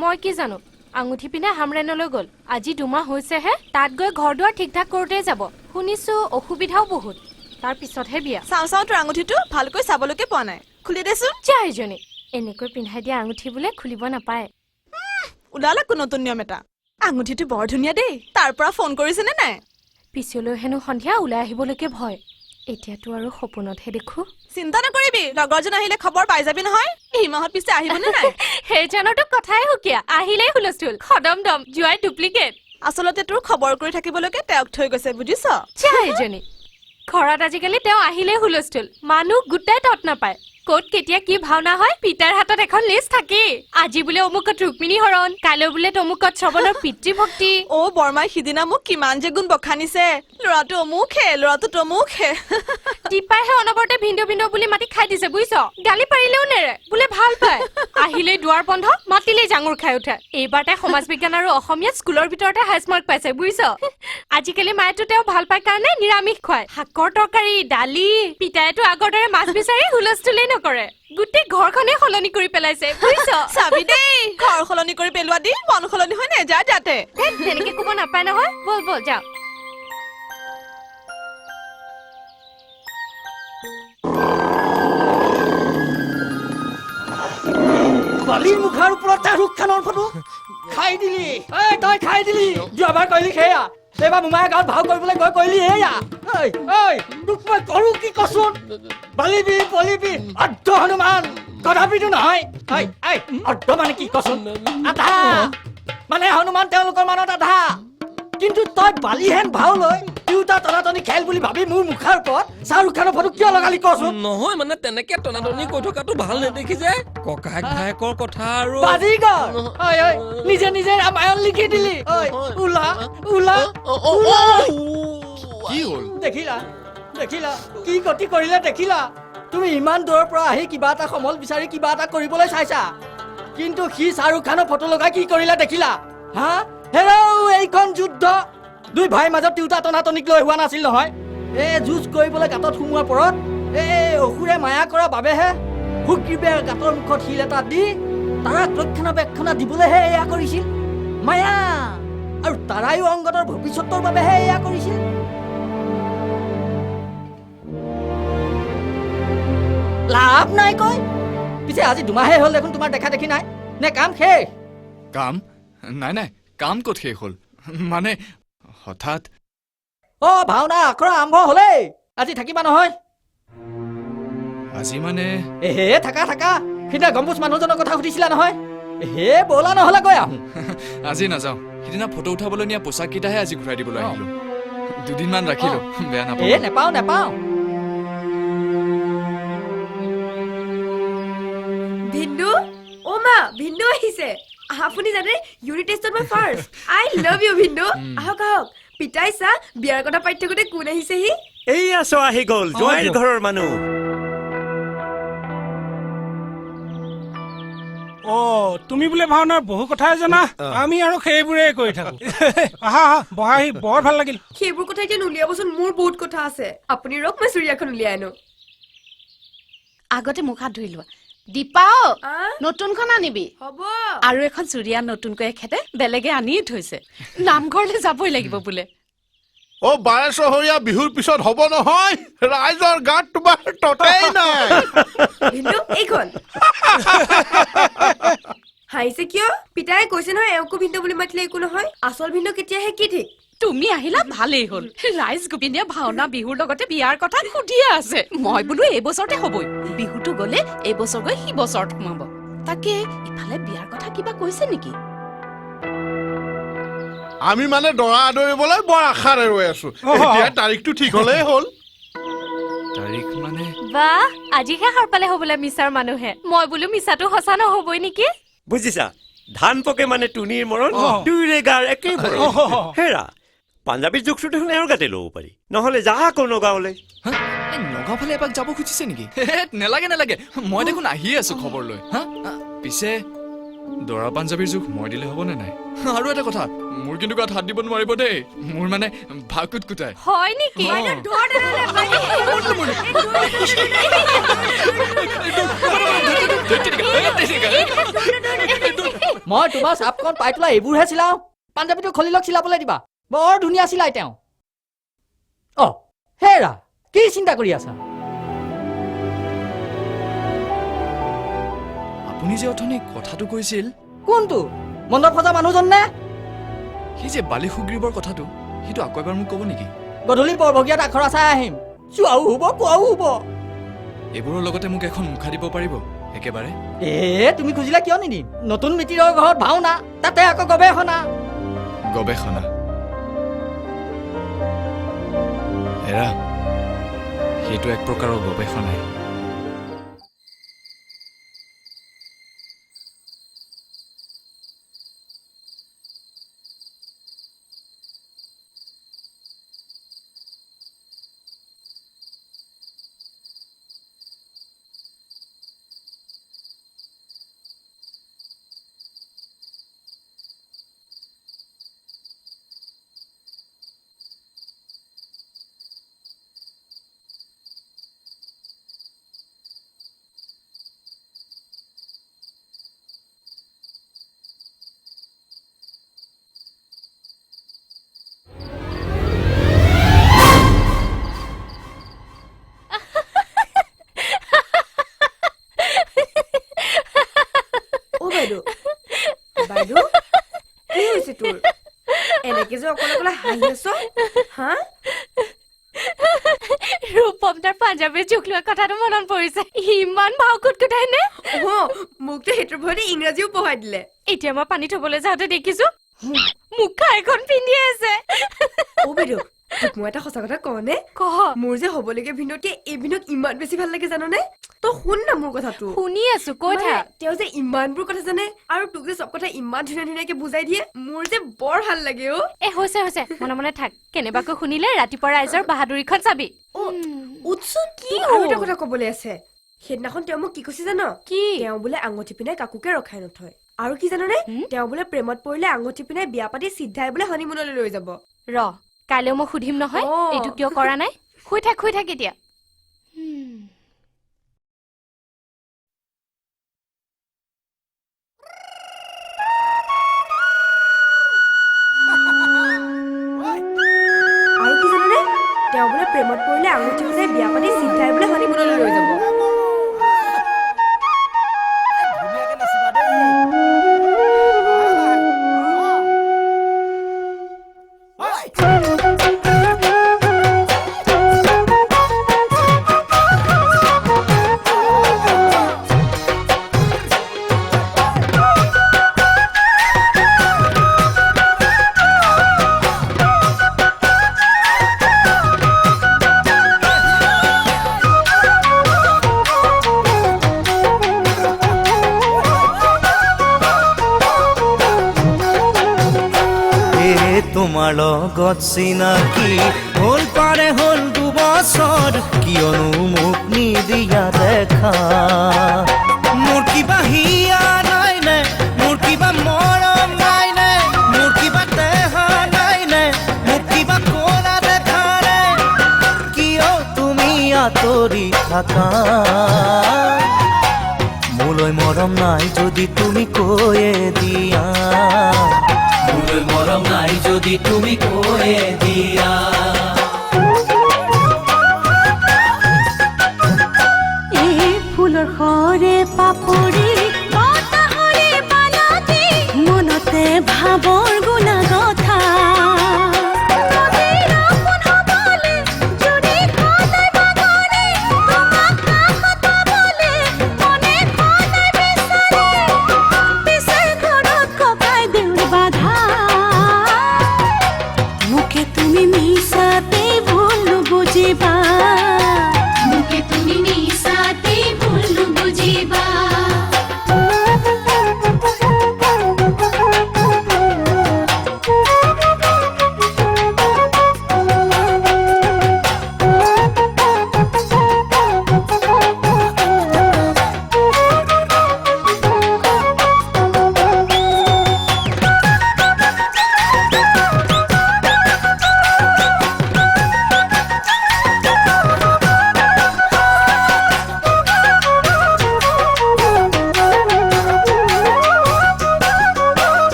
মই কি জানো আঙুঠি পিনে হামৰেনলৈ গ'ল আজি 2 মাহ হৈছেহে তাত গৈ ঘৰ দুৱাৰ ঠিক ঠাক কৰোঁতেই যাব শুনিছো অসুবিধাও বহুত তাৰ পিছতহে বিয়া চাওঁ চাওঁ তোৰ আঙুঠিটো ভালকৈ চাবলৈকে পোৱা নাই খুলি দেচোন চাৰিজনী এনেকৈ পিন্ধাই দিয়া আঙুঠি বোলে খুলিব নাপায় ওলালে কোনো নতুন নিয়ম এটা আঙুঠিটো বৰ ধুনীয়া দেই তাৰ পৰা ফোন কৰিছেনে নাই পিছলৈ হেনো সন্ধিয়া ওলাই আহিবলৈকে ভয় এতিয়াতো আৰু সপোনতহে দেখো চিন্তা নকৰিবি লগৰজন আহিলে খবৰ পাই যাবি নহয় এই মাহত পিছে আহিবনে নাই সেইজনৰতো কথাই সুকীয়া আহিলেই হুলস্থুল খদম দম জুৱাই ডুপ্লিকেট আচলতে তোৰ খবৰ কৰি থাকিবলৈকে তেওঁক থৈ গৈছে বুজিছ চাৰিজনী ঘৰত আজিকালি তেওঁ আহিলেই হুলস্থুল মানুহ গোটাই তত নাপায় ক'ত কেতিয়া কি ভাওনা হয় পিতাৰ হাতত এখন লিষ্ট থাকে আজি বোলে অমুকত ৰুক্মিণী হৰণ কাইলৈ বোলে তমুকত শ্ৰৱণৰ পিতৃভক্তি অ বৰমাই সিদিনা মোক কিমান যে গুণ বখানিছে ল'ৰাটো অমুকহে ল'ৰাটো তমুকহে দীপাইহে অনবৰতে ভিন্দো ভিন্দো বুলি মাতি খাই দিছে বুজিছ গালি পাৰিলেও নেৰে বোলে ভাল পায় আহিলেই দুৱাৰ বন্ধ মাতিলেই জাঙুৰ খাই উঠে এইবাৰ তাই সমাজ বিজ্ঞান আৰু অসমীয়াত স্কুলৰ ভিতৰতে হাইছ মাৰ্ক পাইছে বুজিছ আজিকালি মায়েতো তেওঁ ভাল পায় কাৰণে নিৰামিষ খুৱায় শাকৰ তৰকাৰী দালি পিতাইতো আগৰ দৰে মাছ বিচাৰি হুলস্থুলেই নকৰে গোটেই ঘৰখনে সলনি কৰি পেলাইছে বুজিছ চাবি দেই ঘৰ সলনি কৰি পেলোৱা দি মন সলনি হৈ নেযায় যাতে তেনেকে ক'ব নাপায় নহয় বল বল যাওঁ বালিৰ মুখাৰ ওপৰত তাৰ ৰুখখানৰ ফটো খাই দিলি তই খাই দিলি যোৱাবাৰ কৰিলি সেয়া এইবাৰ মোমায়ে গাঁৱত ভাও কৰিবলৈ গৈ কৰিলি এয়া তোক মই কৰো কি কচোন বালিবি পলিবি অৰ্ধ হনুমান তথাপিতো নহয় অৰ্ধ মানে কি কচোন আধা মানে হনুমান তেওঁলোকৰ মানত আধা কিন্তু তই বালিহেন ভাও লৈ দুটা টনাটনি খেল বুলি ভাবি মোৰ মুখাৰ ওপৰত শ্বাহৰুখ খানৰ ফটো কিয় লগালি কচোন নহয় মানে তেনেকে টনাটনি কৈ থকাটো ভাল নেদেখি যে ককায়েক ভায়েকৰ কথা আৰু বাজিগৰ নিজে নিজে ৰামায়ণ লিখি দিলি ওলা ওলা কি হ'ল দেখিলা দেখিলা কি গতি কৰিলে দেখিলা তুমি ইমান দূৰৰ পৰা আহি কিবা এটা সমল বিচাৰি কিবা এটা কৰিবলৈ চাইছা কিন্তু সি শ্বাহৰুখ খানৰ ফটো লগাই কি কৰিলে দেখিলা হা হেৰাও এইখন যুদ্ধ দুই ভাইৰ মাজত তিউতা টনাটনিক লৈ হোৱা নাছিল নহয় যুঁজ কৰিবলৈ গাঁতত সোমোৱাৰ পৰত অসুৰে মায়া কৰাৰ বাবেহে সুগ্ৰীৱে গাঁতৰ মুখত শিল এটা দি তাৰাক ৰক্ষণাবেক্ষণা দিবলৈহে এয়া কৰিছিল মায়া আৰু তাৰায়ো অংগদৰ ভৱিষ্যতৰ বাবেহে এয়া কৰিছিল লাভ নাই কৈ পিছে আজি দুমাহে হ'ল দেখোন তোমাৰ দেখা দেখি নাই নে কাম শেষ কাম নাই কাম ক'ত শেষ হ'ল মানে হঠাৎ ভাওনা আখৰা আৰম্ভ হ'লেই আজি থাকিবা নহয় আজি মানে থাকা সিদিনা গম্বুজ মানুহজনৰ কথা সুধিছিলা নহয় ব'লা নহ'লে গৈ আহোঁ আজি নাযাওঁ সিদিনা ফটো উঠাবলৈ নিয়া পোচাককেইটাহে আজি ঘূৰাই দিবলৈ আহিলো দুদিনমান ৰাখিলো বেয়া নাপাওঁ নেপাওঁ ভিন্দু অ মা ভিন্দু আহিছে আপুনি জানে ইউনিট টেষ্টত মই ফাৰ্ষ্ট আই লাভ ইউ ভিন্দু আহক পিতাই চা বিয়াৰ কথা পাতি থাকোঁতে কোন আহিছেহি এইয়া চোৱা আহি গ'ল জোৱাইৰ ঘৰৰ মানুহ তুমি বোলে ভাওনাৰ বহু কথাই জানা আমি আৰু সেইবোৰে কৰি থাকো আহা বহাহি বৰ ভাল লাগিল সেইবোৰ কথা এতিয়া নুলিয়াবচোন মোৰ বহুত কথা আছে আপুনি ৰক মই চুৰিয়াখন উলিয়াই আনো আগতে মুখ হাত ধুই লোৱা দীপাও আহ? নতুনখন আনিবি হ'ব আৰু এখন চুৰিয়া নতুনকৈ এখেতে বেলেগে আনিয়ে থৈছে নামঘৰলৈ যাবই লাগিব বোলে 12 চহৰীয়া বিহুৰ পিছত হ'ব নহয় ৰাইজৰ গাত তোমাৰ ততেই নাই ভিন্দু এইখন হাঁহিছে কিয় পিতাই কৈছে নহয় এওঁকো ভিন্দু বুলি মাতিলে একো নহয় আচল ভিন্দু কেতিয়াহে কি ঠিক তুমি আহিলা ভালেই হ'ল ৰাইজ গোপিনীয়ে ভাওনা বিহুৰ লগতে বিয়াৰ কথা সুধিয়ে আছে মই বোলো এই বছৰতে হ'বই বিহুটো গ'লে এই বছৰ গৈ সি বছৰত সোমাব তাকে ইফালে বিয়াৰ কথা কিবা কৈছে নেকি আমি মানে দৰা আদৰিবলৈ বৰ আশাৰে ৰৈ আছো এতিয়া তাৰিখটো ঠিক হ'লেই হ'ল তাৰিখ মানে বাহ আজিহে সাৰ পালে হ'বলে মিছাৰ মানুহে মই বোলো মিছাটো সঁচা নহ'বই নেকি বুজিছা ধান পকে মানে টুনিৰ মৰণ দুইৰে গাৰ একেই ভৰণ হেৰা পাঞ্জাবীৰ জোখটো দেখোন এওঁৰ গাতে ল'ব পাৰি নহ'লে যা আকৌ নগাঁৱলৈ নগাঁও ফালে এপাক যাব খুজিছে নেকি নেলাগে মই দেখোন আহিয়ে আছো খবৰ লৈ পিছে দৰা পাঞ্জাবীৰ জোখ মই দিলে হ'বনে নাই আৰু এটা কথা মোৰ কিন্তু গাত হাত দিব নোৱাৰিব দেই মোৰ মানে ভাগ কুটকুটাই হয় নেকি মই তোমাৰ চাপখন পাই তোলা এইবোৰহে চিলাওঁ পাঞ্জাবীটো খুলি লওক চিলাবলৈ দিবা বৰ ধুনীয়া চিলাই তেওঁ হেৰা কি চিন্তা কৰি আছা আপুনি যে অথনি কথাটো কৈছিল কোনটো মণ্ডপ সজা মানুহজন নে সেই যে বালি সুগ্ৰীৱৰ কথাটো সেইটো আকৌ এবাৰ মোক ক'ব নেকি গধূলি বৰভগীয়াত আখৰা চাই আহিম চোৱাও হ'ব কোৱাও হ'ব এইবোৰৰ লগতে মোক এখন মুখা দিব পাৰিব একেবাৰে তুমি খুজিলে কিয় নিদিম নতুন মিতিৰৰ ঘৰত ভাওনা তাতে আকৌ গৱেষণা হেৰা সেইটো এক প্ৰকাৰৰ গৱেষণাই তোৰ এনেকে যে অকলে অকলে হাঁহি আছ হা ৰূপম তাৰ পাঞ্জাৱী জোক লোৱা কথাটো মনত পৰিছে ইমান ভাও কুটকুটাই নে মোকতো সেইটোৰ ভয়তে ইংৰাজীও পঢ়াই দিলে এতিয়া মই পানী থবলৈ যাওঁতে দেখিছো মুখা এখন পিন্ধি আছে অ বাইদেউ তোক মই এটা সঁচা কথা কওঁ নে কহ মোৰ যে হ'বলগীয়া ভিনতকে এই ভিনক ইমান বেছি ভাল লাগে জাননে তই শুন না মোৰ কথাটো শুনি আছো কৈ থাক তেওঁ যে ইমানবোৰ কথা জানে আৰু তোক যে চব কথা ইমান ধুনীয়া ধুনীয়াকে বুজাই দিয়ে মোৰ যে বৰ ভাল লাগে অ হৈছে মনে মনে থাক কেনেবাকৈ শুনিলে ৰাতিপুৱা ৰাইজৰ বাহাদুৰিখন চাবি উৎসৱ কি আৰু এটা কথা ক'বলৈ আছে সেইদিনাখন তেওঁ মোক কি কৈছে জান কি তেওঁ বোলে আঙুঠি পিনাই কাকুকে ৰখাই নথয় আৰু কি জাননে তেওঁ বোলে প্ৰেমত পৰিলে আঙুঠি পিনাই বিয়া পাতি চিধাই বোলে হনিমুনলৈ লৈ যাব ৰ কাইলৈ মই সুধিম নহয় এইটো কিয় কৰা নাই শুই থাক এতিয়া আৰু কি জাননে তেওঁ বোলে প্ৰেমত পৰিলে আঙুঠি পিনাই বিয়া পাতি চিধাই বোলে হনিমুনলৈ লৈ যাব তোমাৰ লগত চিনাকি হ'ল পাৰে হ'ল 2 বছৰ কিয়নো মোক নিদিয়া দেখা মোৰ কিবা হিয়া নাই নে মোৰ কিবা মৰম নাই নে মোৰ কিবা দেহা নাই নে মোক কিবা কৰা দেখা নে কিয় তুমি আঁতৰি থাকা মোলৈ মৰম নাই যদি তুমি কৈয়ে দিয়া মোলৈ মৰম নাই যদি তুমি কৈয়ে দিয়া এই ফুলৰ সৰে পাপৰি বতাহৰে পালাতে মনতে ভাবৰ গুণা কথা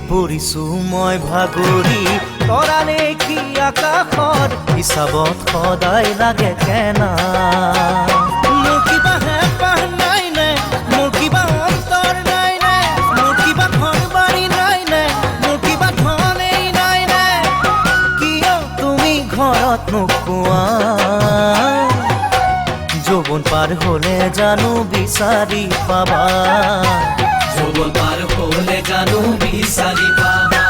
পৰিছো মই ভাগৰি তৰা দেখি আকাশত হিচাপত সদায় লাগে কেনা মোৰ কিবা হেঁপাহ নাই নে মোৰ কিবা অন্তৰ নাই নে মোৰ কিবা ঘৰ বাৰী নাই নে মোৰ কিবা ধনেই নাই নে কিয় তুমি ঘৰত নোকোৱা যৌৱন পাৰ হলে জানো বিচাৰি পাবা যৌৱন পাৰ হলে জানো বিচাৰি পাবা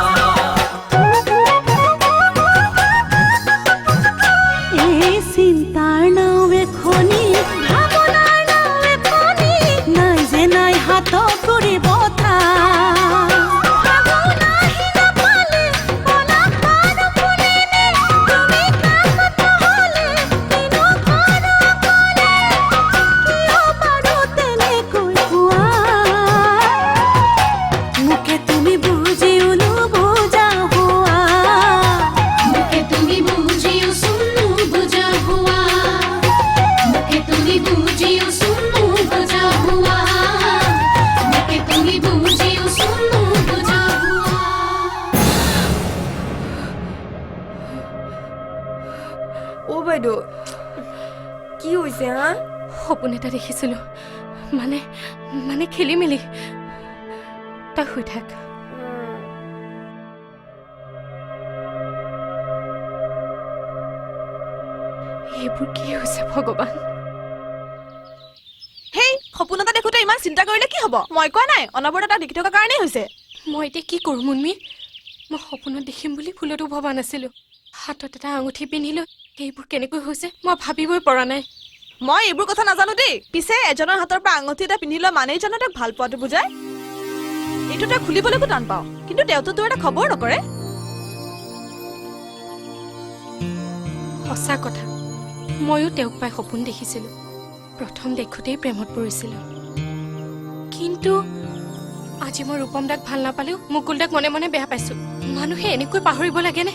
এই চিন্তাৰ নাও এখনি ভাৱনাৰ নাও এখনি নাই যে নাই হাতত কৰিব থা অ বাইদেউ কি হৈছে সপোন এটা দেখিছিলো মানে খেলি মেলি তই শুই থাক এইবোৰ কি হৈছে ভগৱান হেই সপোন এটা দেখোঁতে ইমান চিন্তা কৰিলে কি হ'ব মই কোৱা নাই অনবৰতে তাক দেখি থকাৰ কাৰণেই হৈছে মই এতিয়া কি কৰোঁ মুনমি মই সপোনত দেখিম বুলি ভুলতো ভবা নাছিলো হাতত এটা আঙুঠি পিন্ধিলো এইবোৰ কেনেকৈ হৈছে মই ভাবিবই পৰা নাই মই এইবোৰ কথা নাজানো দেই পিছে এজনৰ হাতৰ পৰা আঙুঠি এটা পিন্ধি লোৱা মানেই জানো তাক ভাল পোৱাটো বুজায় এইটো তই খুলিবলৈকো টান পাওঁ কিন্তু তেওঁতো তোৰ এটা খবৰ নকৰে সঁচা কথা ময়ো তেওঁক পাই সপোন দেখিছিলো প্ৰথম দেখোঁতেই প্ৰেমত পৰিছিলো কিন্তু আজি মই ৰূপম দাক ভাল নাপালেও মুকুল দাক মনে মনে বেয়া পাইছো মানুহে এনেকৈ পাহৰিব লাগেনে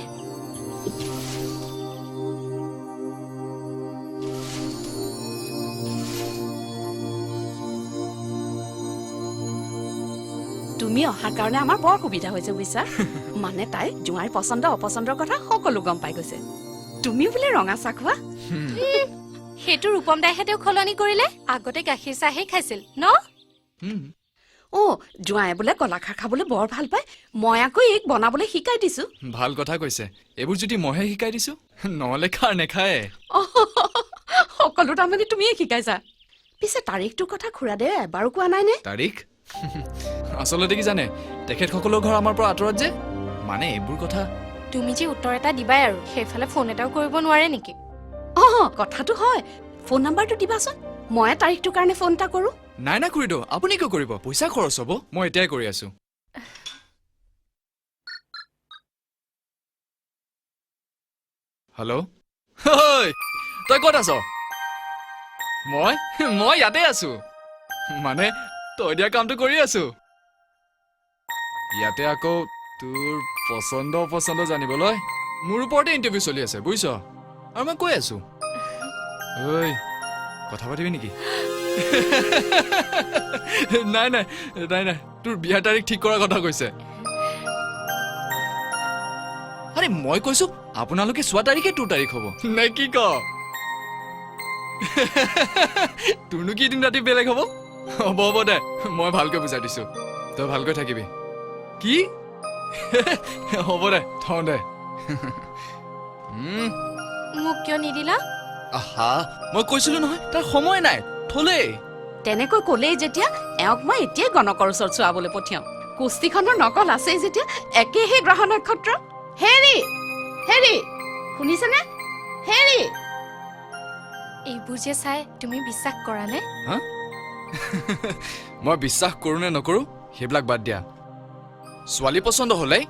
তুমি অহাৰ কাৰণে আমাৰ বৰ সুবিধা হৈছে বুজিছা মানে তাই জোঁৱাই পচন্দ অপচন্দৰ কথা সকলো গম পাই গৈছে তুমি বোলে ৰঙা চাহ খোৱা সেইটো ৰূপম দাইহে তেওঁক সলনি কৰিলে আগতে গাখীৰ চাহেই খাইছিল ন জোঁৱাই বোলে কলাখাৰ খাবলৈ বৰ ভাল পায় মই আকৌ এইক বনাবলৈ শিকাই দিছো ভাল কথা কৈছে এইবোৰ যদি মইহে শিকাই দিছো নহলে খাৰ নেখায় সকলো তাৰমানে তুমিয়ে শিকাইছা পিছে তাৰিখটোৰ কথা খুৰাদে এবাৰো কোৱা নাইনে তাৰিখ আচলতে কি জানে তেখেতসকলৰ ঘৰ আমাৰ পৰা আঁতৰত যে মানে এইবোৰ কথা তুমি যে উত্তৰ এটা দিবাই আৰু সেইফালে ফোন এটাও কৰিব নোৱাৰে নেকি কথাটো হয় ফোন নাম্বাৰটো দিবাচোন মই তাৰিখটোৰ কাৰণে ফোন এটা কৰো নাই না খুৰীদেউ আপুনি কিয় কৰিব পইচা খৰচ হ'ব মই এতিয়াই কৰি আছো হেল্ল' তই ক'ত আছ মই ইয়াতে আছো মানে তই দিয়া কামটো কৰি আছো ইয়াতে আকৌ তোৰ পচন্দ অপচন্দ জানিবলৈ মোৰ ওপৰতে ইণ্টাৰভিউ চলি আছে বুজিছ আৰু মই কৈ আছো ঐ কথা পাতিবি নেকি নাই নাই নাই নাই তোৰ বিয়াৰ তাৰিখ ঠিক কৰাৰ কথা কৈছে আৰে মই কৈছো আপোনালোকে চোৱা তাৰিখে তোৰ তাৰিখ হ'ব নে কি ক তোৰনো কি দিন ৰাতি বেলেগ হ'ব হ'ব হ'ব দে মই ভালকৈ বুজাই দিছো তই ভালকৈ থাকিবি কি হ'ব দে থওঁ দে মোক কিয় নিদিলা আহা মই কৈছিলো নহয় তাৰ সময় নাই থলেই তেনেকৈ ক'লেই যেতিয়া এওঁক মই এতিয়াই গণকৰ ওচৰত চোৱাবলৈ পঠিয়াম কুস্তিখনৰ নকল আছেই যেতিয়া একেহে গ্ৰহ নক্ষত্ৰ হেৰি হেৰি শুনিছেনে হেৰি এইবোৰ যে চাই তুমি বিশ্বাস কৰা নে মই বিশ্বাস কৰো নে নকৰো সেইবিলাক বাদ দিয়া ছোৱালী পচন্দ হলেই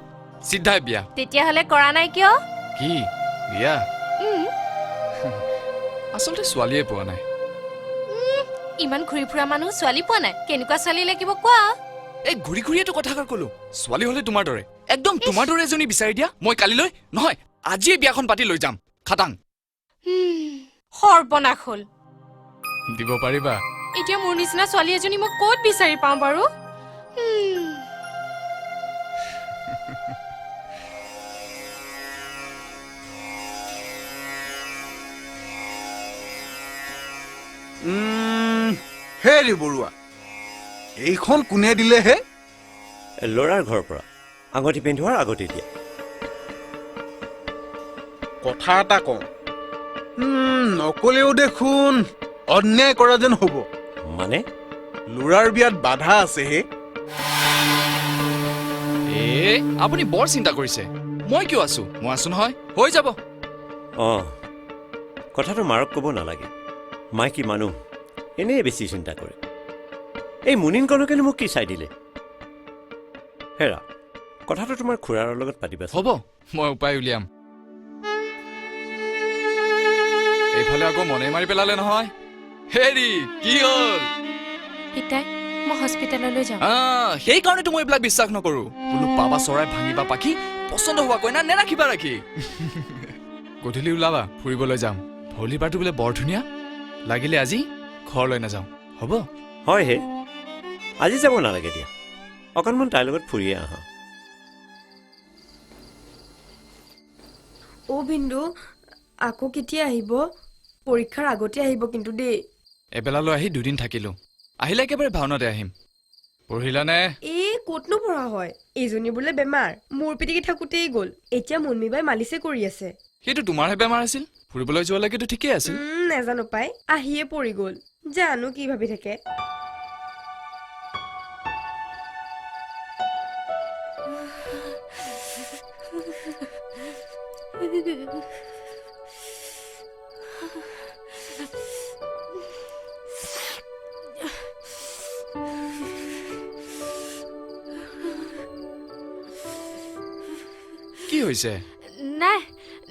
চিধাই বিয়া তেতিয়াহ'লে কৰা নাই কিয় কি বিয়া আচলতে ছোৱালীয়ে পোৱা নাই ইমান ঘূৰি ফুৰা মানুহ ছোৱালী পোৱা নাই কেনেকুৱা ছোৱালী লাগিব কোৱা এই ঘূৰি ঘূৰিয়েতো কথাষাৰ কলো ছোৱালী হলে তোমাৰ দৰে একদম তোমাৰ দৰে এজনী বিচাৰি দিয়া মই কালিলৈ নহয় আজিয়ে বিয়াখন পাতি লৈ যাম খাটাং সৰ্বনাশ হ'ল দিব পাৰিবা এতিয়া মোৰ নিচিনা ছোৱালী এজনী মই ক'ত বিচাৰি পাওঁ বাৰু হেৰি বৰুৱা এইখন কোনে দিলে হে ল'ৰাৰ ঘৰৰ পৰা আঙুঠি পিন্ধোৱাৰ আগতে দিয়া কথা এটা কওঁ নকলেও দেখোন অন্যায় কৰা যেন হ'ব মানে ল'ৰাৰ বিয়াত বাধা আছে হে আপুনি বৰ চিন্তা কৰিছে মই কিয় আছো মই আছো নহয় হৈ যাব কথাটো মাৰক ক'ব নালাগে মাইকী মানুহ এনেই বেছি চিন্তা কৰে এই মুনিনকণকেনো মোক কি চাই দিলে হেৰা কথাটো তোমাৰ খুৰাৰ লগত পাতিবা হ'ব মই উপায় উলিয়াম এইফালে আকৌ মনে মাৰি পেলালে নহয় হেৰি কি হ'ল পিতাই মই হস্পিটেললৈ যাওঁ সেইকাৰণেতো মই এইবিলাক বিশ্বাস নকৰো বোলো পাবা চৰাই ভাঙিবা পাখি পচন্দ হোৱা কইনা নেৰাখিবা ৰাখি গধূলি ওলাবা ফুৰিবলৈ যাম ভলিবাৰটো বোলে বৰ ধুনীয়া লাগিলে আজি ঘৰলৈ নাযাওঁ হ'ব হয় হে আজি যাব নালাগে দিয়া অকণমান তাইৰ লগত ফুৰিয়ে আহা বিন্দু আকৌ কেতিয়া আহিব পৰীক্ষাৰ আগতে আহিব কিন্তু দেই এবেলালৈ আহি দুদিন থাকিলো আহিলে একেবাৰে ভাওনাতে আহিম পঢ়িলানে ক'তনো পঢ়া হয় এইজনী বোলে বেমাৰ মোৰ পিটিকি থাকোতেই গ'ল এতিয়া মুনমিবাই মালিচে কৰি আছে সেইটো তোমাৰহে বেমাৰ আছিল ফুৰিবলৈ যোৱালৈকেতো ঠিকেই আছিল নেজানো পাই আহিয়ে পৰি গ'ল জানো কি ভাবি থাকে কি হৈছে নাই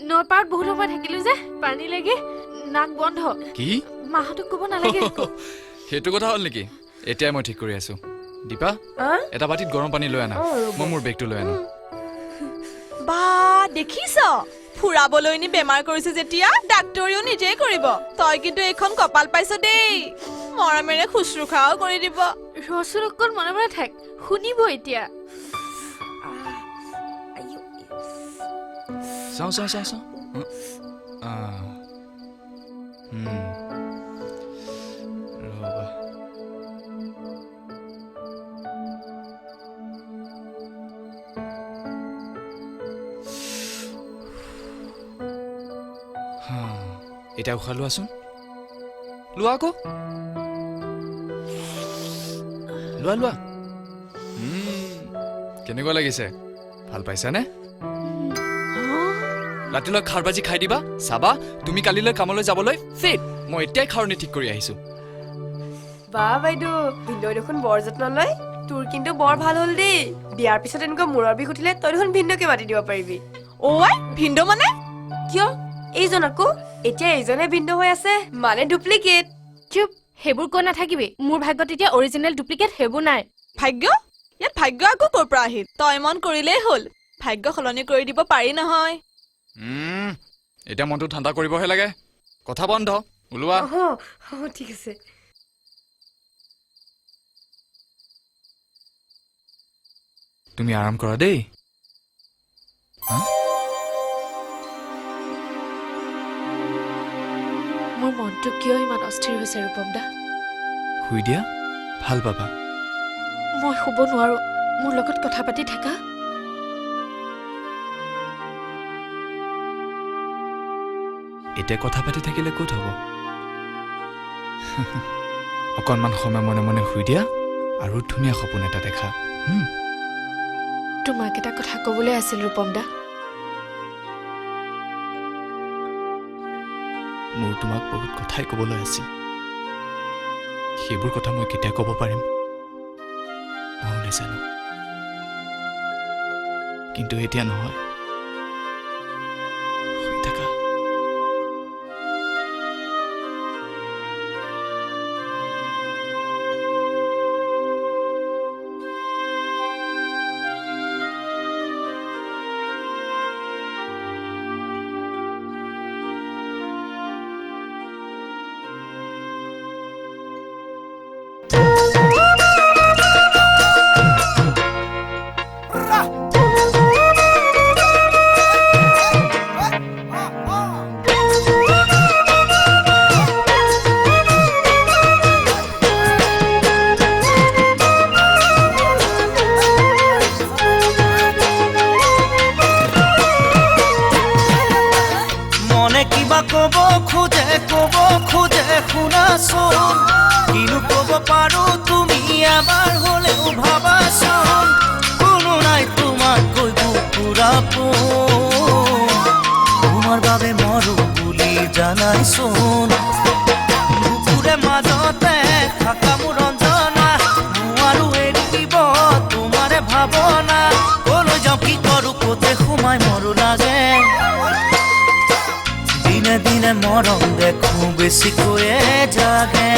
নৈৰ পাৰত বহুত সময় থাকিলো যে পানী লাগি নাক বন্ধ কি মাহঁতক ক'ব নালাগে একো। সেইটো কথা হ'ল নেকি এতিয়া মই ঠিক কৰি আছো দীপা এটা বাটিত গৰম পানী লৈ আনা মই মোৰ বেগটো লৈ আনো বা দেখিছ ফুৰাবলৈ নি বেমাৰ কৰিছে যেতিয়া ডাক্তৰেও নিজেই কৰিব তই কিন্তু এইখন কপাল পাইছ দেই মৰমেৰে শুশ্ৰূষাও কৰি দিব ৰচুন অকল মনে মনে থাক শুনিব এতিয়া চাওঁ ৰ'বা এতিয়া উশাহ লোৱাচোন লোৱা আকৌ লোৱা কেনেকুৱা লাগিছে ভাল পাইছানে ৰাতিলৈ খাৰ ভাজি খাই দিবা চাবা তুমি কালিলৈ কামলৈ যাবলৈ ফিট মই এতিয়াই খাৰণি ঠিক কৰি আহিছো বা বাইদেউ ভিন্দই দেখোন বৰ যত্ন লয় তোৰ কিন্তু বৰ ভাল হ'ল দেই বিয়াৰ পিছত এনেকুৱা মূৰৰ বিষ উঠিলে তই দেখোন ভিন্দকে মাতি দিব পাৰিবি অই ভিন্দো মানে কিয় এইজন আকৌ এতিয়া এইজনে ভিন্দ হৈ আছে মানে ডুপ্লিকেট চুপ সেইবোৰ কৈ নাথাকিবি মোৰ ভাগ্যত এতিয়া অৰিজিনেল ডুপ্লিকেট সেইবোৰ নাই ভাগ্য ইয়াত ভাগ্য আকৌ ক'ৰ পৰা আহিল তই মন কৰিলেই হ'ল ভাগ্য সলনি কৰি দিব পাৰি নহয় এতিয়া মনটো ঠাণ্ডা কৰিবহে লাগে কথা বন্ধ ওলোৱা ঠিক আছে তুমি আৰাম কৰা দেই মোৰ মনটো কিয় ইমান অস্থিৰ হৈছে ৰূপম দা শুই দিয়া ভাল পাবা মই শুব নোৱাৰো মোৰ লগত কথা পাতি থাকা এতিয়া কথা পাতি থাকিলে ক'ত হ'ব অকণমান সময় মনে মনে শুই দিয়া আৰু ধুনীয়া সপোন এটা দেখা তোমাক এটা কথা ক'বলৈ আছিল ৰূপম দা মোৰ তোমাক বহুত কথাই ক'বলৈ আছিল সেইবোৰ কথা মই কেতিয়া ক'ব পাৰিম মই নাজানো কিন্তু এতিয়া নহয় শুই থাকা ক'ব খোজে শুনাচোন কিনো ক'ব পাৰো তুমি এবাৰ হ'লেও ভাবাচোন কোনো নাই তোমাতকৈ বুকুৰাপোন তোমাৰ বাবে মৰো বুলি জানাইচোন বুকুৰে মাজতে থাকা মোৰ ৰঞ্জনা নোৱাৰো এৰি দিব তোমাৰে ভাৱনা ক'লৈ যাওঁ কি কৰোঁ ক'তে সোমাই মৰো লাগে দিনে দিনে মৰম দেখো বেছিকৈয়ে জাগে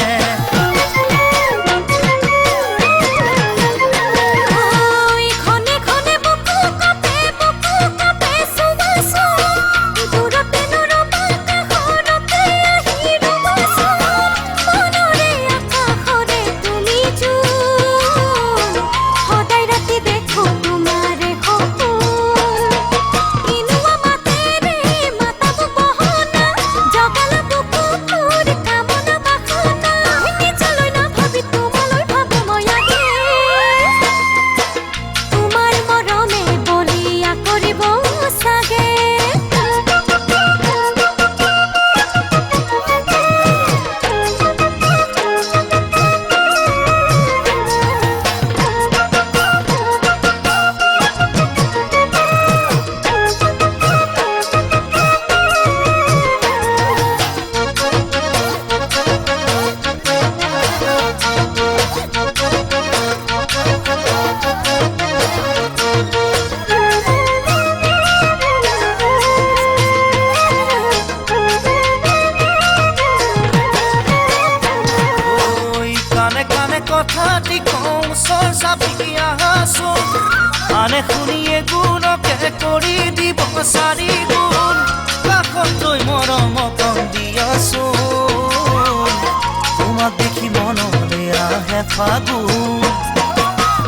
ফাগুন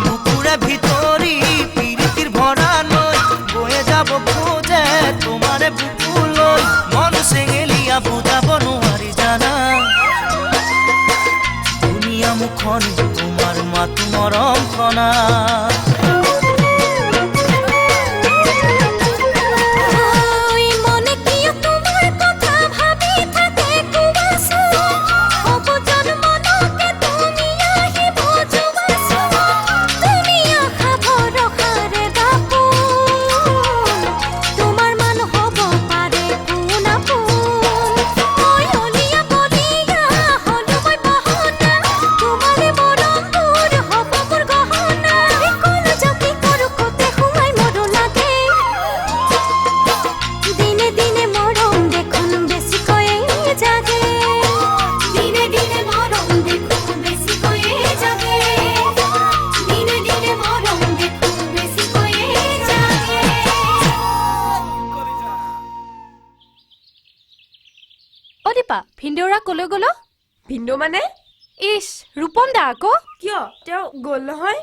বুকুৰে ভিতৰি পিৰিতিৰ ভৰা লৈ বয়ে যাব খোজে তোমাৰে বুকুলৈ মন চেঙেলীয়া বুজাব নোৱাৰি জানা ধুনীয়া মুখখন তোমাৰ মাতো মৰম কণা ভিন্দৌৰা কলৈ গ'ল ভিন্দৌ মানে ইছ ৰূপম দা আকৌ কিয় তেওঁ গ'ল নহয়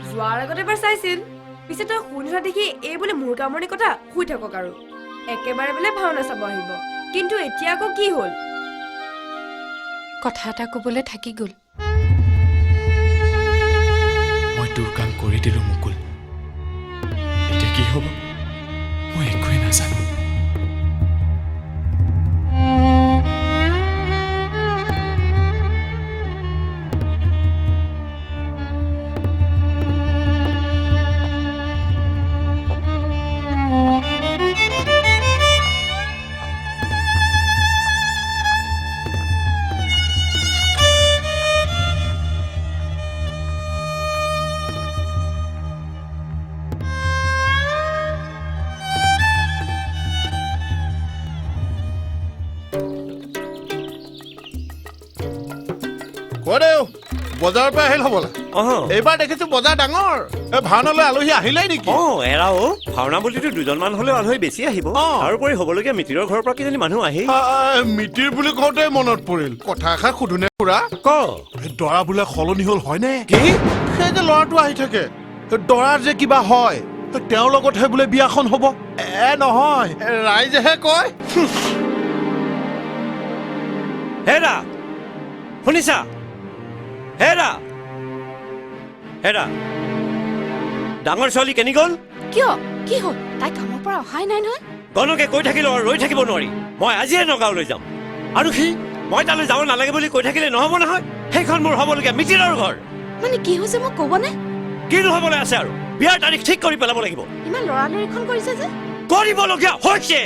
যোৱাৰ আগতে এবাৰ চাইছিল পিছে তই শুনি থকা দেখি এই বোলে মোৰ কামনি কথা শুই থাকক আৰু একেবাৰে বোলে ভাওনা চাব আহিব কিন্তু এতিয়া আকৌ কি হ'ল কথা এটা ক'বলৈ থাকি গ'ল মই তোৰ কাম কৰি দিলো মুকুল এতিয়া কি হ'ব মই একোৱে নাজানো বজাৰৰ পৰা আহিল হ'বলা এইবাৰ দেখিছো বজাৰ ডাঙৰ ভাওনালৈ আলহী আহিলেই নেকি এৰা ভাওনা বুলিতো দুজনমান হলেও আলহী বেছি আহিব তাৰোপৰি হ'বলগীয়া মিতিৰৰ ঘৰৰ পৰা কিজানি মানুহ আহেই মিতিৰ বুলি কওঁতে মনত পৰিল কথা এষাৰ সুধোনে খুৰা ক দৰা বোলে সলনি হ'ল হয়নে কি সেই যে ল'ৰাটো আহি থাকে দৰাৰ যে কিবা হয় তেওঁৰ লগতহে বোলে বিয়াখন হ'ব নহয় ৰাইজেহে কয় হেৰা শুনিছা হেৰা হেৰা ডাঙৰ ছোৱালী কেনি গ'ল কিয় কি হ'ল তাই কামৰ পৰা অহাই নাই নহয় গণকে কৈ থাকিলে আৰু ৰৈ থাকিব নোৱাৰি মই আজিয়ে নগাঁৱলৈ যাম আৰু সি মই তালৈ যাব নালাগে বুলি কৈ থাকিলে নহ'ব নহয় সেইখন মোৰ হ'বলগীয়া মিতিৰৰ ঘৰ মানে কি হৈছে মোক ক'বনে কিনো হ'বলৈ আছে আৰু বিয়াৰ তাৰিখ ঠিক কৰি পেলাব লাগিব ইমান লৰালৰিখন কৰিছে যে কৰিবলগীয়া হৈছে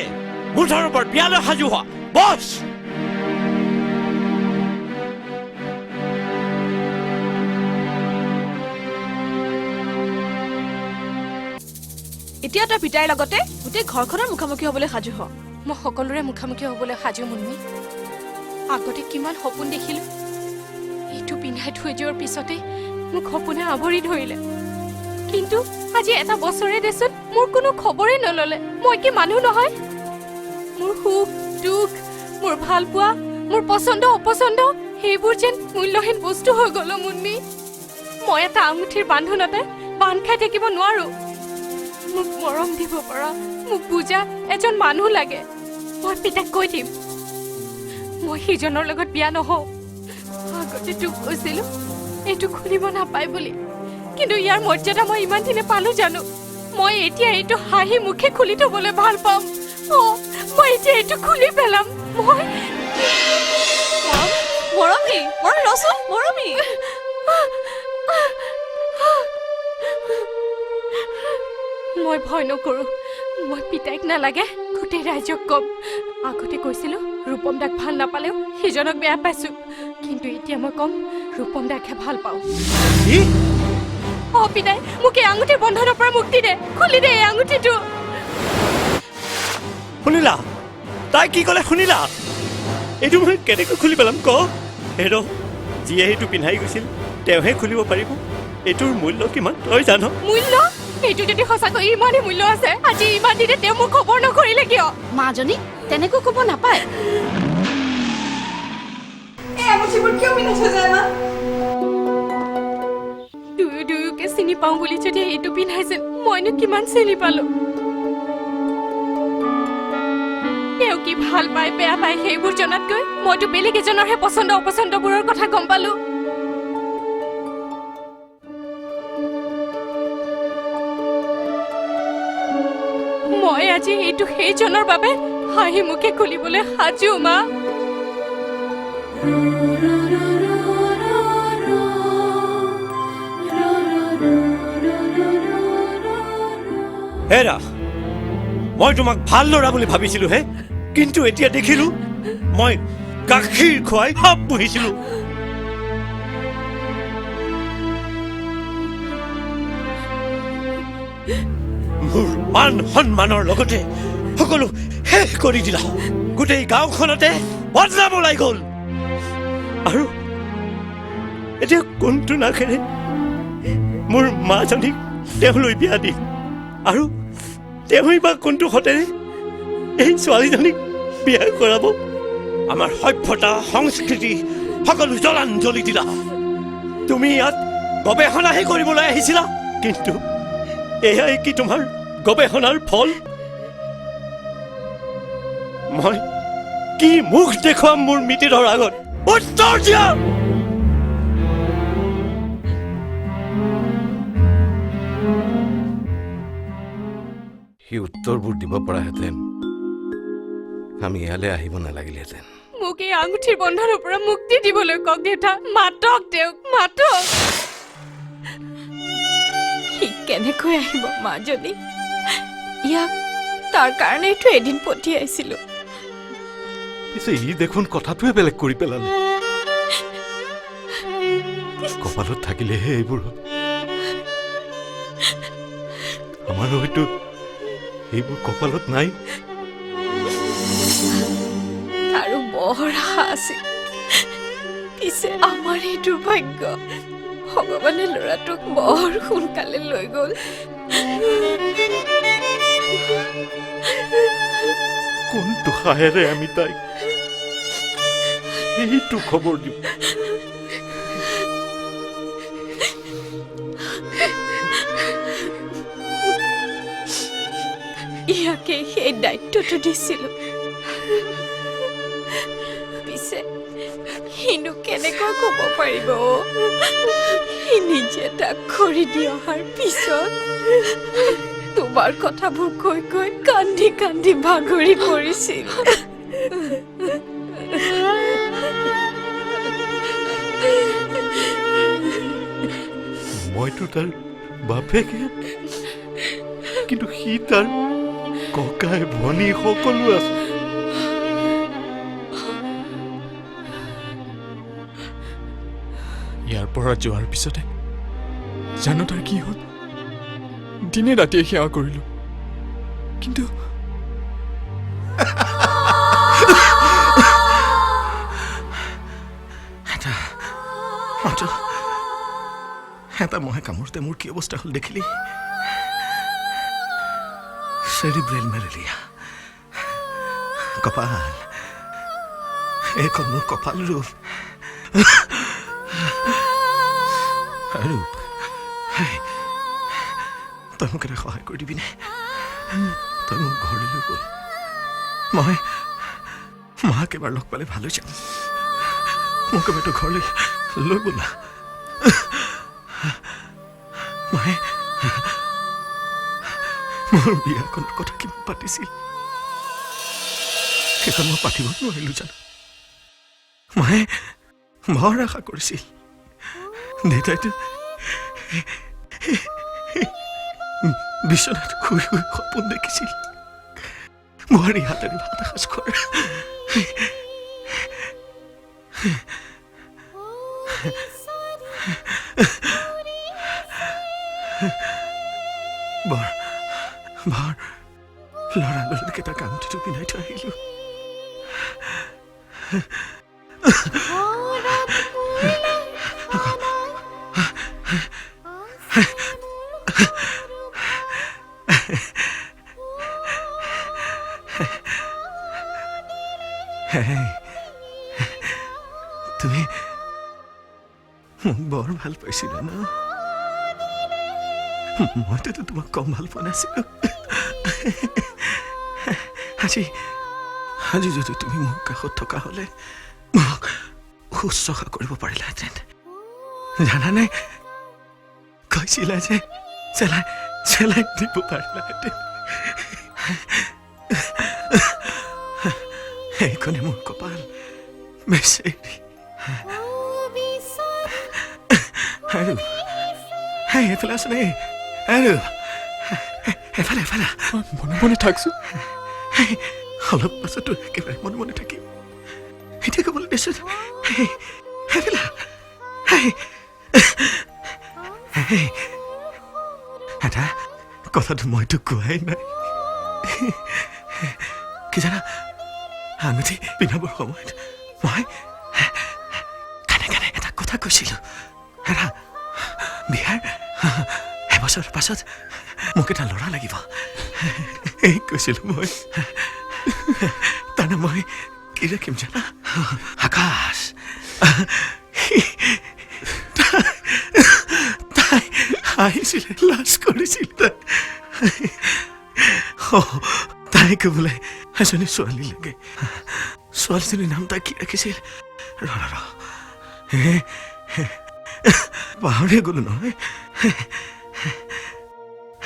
মুঠৰ ওপৰত বিয়ালৈ সাজু হোৱা বছ এতিয়া তই পিতাইৰ লগতে গোটেই ঘৰখনৰ মুখামুখি হ'বলৈ সাজু হ মই সকলোৰে মুখামুখি হ'বলৈ সাজু মুন্মি আগতে কিমান সপোন দেখিলো এইটো পিন্ধাই থৈ যোৱাৰ পিছতে মোক সপোনে আৱৰি ধৰিলে কিন্তু আজি এটা বছৰে দেচোন মোৰ কোনো খবৰেই নললে মই কি মানুহ নহয় মোৰ সুখ দুখ মোৰ ভাল পোৱা মোৰ পচন্দ অপচন্দ সেইবোৰ যেন মূল্যহীন বস্তু হৈ গ'ল মুন্মি মই এটা আঙুঠিৰ বান্ধোনতে বান্ধ খাই থাকিব নোৱাৰো মোক মৰম দিব পৰা মোক বুজা এজন মানুহ লাগে মই পিতাক কৈ দিম মই সিজনৰ লগত বিয়া নহওঁ আগতে তোক কৈছিলো এইটো খুলিব নাপায় বুলি কিন্তু ইয়াৰ মৰ্যাদা মই ইমান দিনে পালো জানো মই এতিয়া এইটো হাঁহি মুখে খুলি থবলৈ ভাল পাম মই এতিয়া এইটো খুলি পেলাম মই মৰমী ৰচোন মৰমী মই ভয় নকৰো মই পিতাইক নালাগে গোটেই ৰাইজক কম আগতে কৈছিলো ৰূপম দাক ভাল নাপালেও সিজনক বেয়া পাইছো কিন্তু এতিয়া মই কম ৰূপম দাকহে ভাল পাওঁ পিতাই মোক এই আঙুঠিৰ বন্ধনৰ পৰা মুক্তি দে খুলি দে এই আঙুঠিটো শুনিলা তাই কি ক'লে শুনিলা এইটো মই কেনেকৈ খুলি পেলাম ক হেৰ' যিয়ে সেইটো পিন্ধাই গৈছিল তেওঁহে খুলিব পাৰিব এইটোৰ মূল্য কিমান তই জান মূল্য এইটো যদি সঁচাকৈ ইমানেই মূল্য আছে আজি ইমান দিনে তেওঁ মোক খবৰ নকৰিলে কিয় মাজনী তেনেকৈ ক'ব নাপায় এমুঠিবোৰ কিয় পিন্ধি থৈ যায় মা দুয়োকে চিনি পাওঁ বুলি যদি এইটো পিন্ধাইছে মইনো কিমান চিনি পালো তেওঁ কি ভাল পায় বেয়া পায় সেইবোৰ জনাতকৈ মইতো বেলেগ এজনৰহে পচন্দ অপচন্দবোৰৰ কথা গম পালো মই আজি এইটো সেইজনৰ বাবে হাঁহি মুখে খুলিবলৈ সাজু মা হেৰা মই তোমাক ভাল ল'ৰা বুলি ভাবিছিলো হে কিন্তু এতিয়া দেখিলো মই গাখীৰ খুৱাই সাপ পুহিছিলো মোৰ মান সন্মানৰ লগতে সকলো শেষ কৰি দিলা গোটেই গাঁওখনতে বদনাম ওলাই গ'ল আৰু এতিয়া কোনটো নাখেৰে মোৰ মাজনীক তেওঁলৈ বিয়া দিম আৰু তেওঁই বা কোনটো হতেৰে এই ছোৱালীজনীক বিয়া কৰাব আমাৰ সভ্যতা সংস্কৃতি সকলো জলাঞ্জলি দিলা তুমি ইয়াত গৱেষণাহে কৰিবলৈ আহিছিলা কিন্তু এয়াই কি তোমাৰ গৱেষণাৰ ফল মই কি মুখ দেখুৱাম মোৰ মিতিৰৰ আগত উত্তৰ দিয়া সি উত্তৰবোৰ দিব পৰাহেঁতেন আমি ইয়ালৈ আহিব নালাগিলেহেঁতেন মোক এই আঙুঠিৰ বন্ধনৰ পৰা মুক্তি দিবলৈ কওক দেউতা মাতক তেওঁক মাতক সি কেনেকৈ আহিব মাজনী ইয়াক তাৰ কাৰণেইতো এদিন পঠিয়াইছিলো পিছে ই দেখোন কথাটোৱে বেলেগ কৰি পেলালে কপালত থাকিলেহে এইবোৰ আমাৰ হয়তো এইবোৰ কপালত নাই আৰু বৰ আশা আছিল পিছে আমাৰ এই দুৰ্ভাগ্য ভগৱানে ল'ৰাটোক বৰ সোনকালে লৈ গ'ল কোন দুখায়েৰে আমি তাইক এইটো খবৰ দিম ইয়াকে সেই দায়িত্বটো দিছিলো পিছে সিনো কেনেকৈ ক'ব পাৰিব সি নিজে তাক খৰি দি অহাৰ পিছত তোমাৰ কথাবোৰ কৈ কৈ কান্দি কান্দি ভাগৰি পৰিছিল মইতো তাৰ বাপেকে কিন্তু সি তাৰ ককাই ভনী সকলো আছে ইয়াৰ পৰা যোৱাৰ পিছতে জানো তাৰ কি হ'ল দিনে ৰাতিয়ে সেৱা কৰিলো কিন্তু এটা মহে কামোৰতে মোৰ কি অৱস্থা হ'ল দেখিলি চেৰিব্ৰেল মেলেৰিয়া কপাল এইখন মোৰ কপাল ৰূপ তই মোক এটা সহায় কৰি দিবিনে তই মোক ঘৰলৈ লৈ গ'ল মই মাক এবাৰ লগ পালে ভাল হৈ যাম মোক এবাৰ তোৰ ঘৰলৈ লৈ গ'ল না মই মোৰ বিয়াখনৰ কথা কিমান পাতিছিল সেইখন মই পাতিব নোৱাৰিলো জানো মায়ে বৰ আশা কৰিছিল দেউতাইতো বিচনাত শুই শুই সপোন দেখিছিল বোৱাৰী হাতেৰে ভাত এসাঁজ খোৱাৰ বৰ বৰ লৰালৰিকে তাৰ কামটিটো পিন্ধাই থৈ আহিলো তুমি মোক বৰ ভাল পাইছিলা ন মইতো তোমাক কম ভাল পোৱা নাছিলো আজি যদি তুমি মোৰ কাষত থকা হলে মোক শুশ্ৰূষা কৰিব পাৰিলাহেঁতেন জানানে কৈছিলা যে চেলাই দিব পাৰিলাহেঁতেন সেইখনে মোৰ কপাল বেচেৰি আৰু এইফালে আছে নে আৰু এফালে মনে মনে থাকছো অলপ পাছতো একেবাৰে মনে মনে থাকিম এতিয়া ক'বলৈ দিছো সেইফালে এটা কথাটো মইতো কোৱাই নাই কি জানা আঙুঠি পিন্ধাবৰ সময়ত মই কানে কানে এটা কথা কৈছিলো হেৰা বিয়াৰ এবছৰৰ পাছত মোক এটা ল'ৰা লাগিব এই কৈছিলো মই তাৰমানে মই কি ৰাখিম জানা আকাশ তাই হাঁহিছিলে লাজ কৰিছিলে তাইকো বোলে এজনী ছোৱালী লাগে ছোৱালীজনীৰ নাম তাই কি ৰাখিছিল পাহৰিয়ে গলো নহয়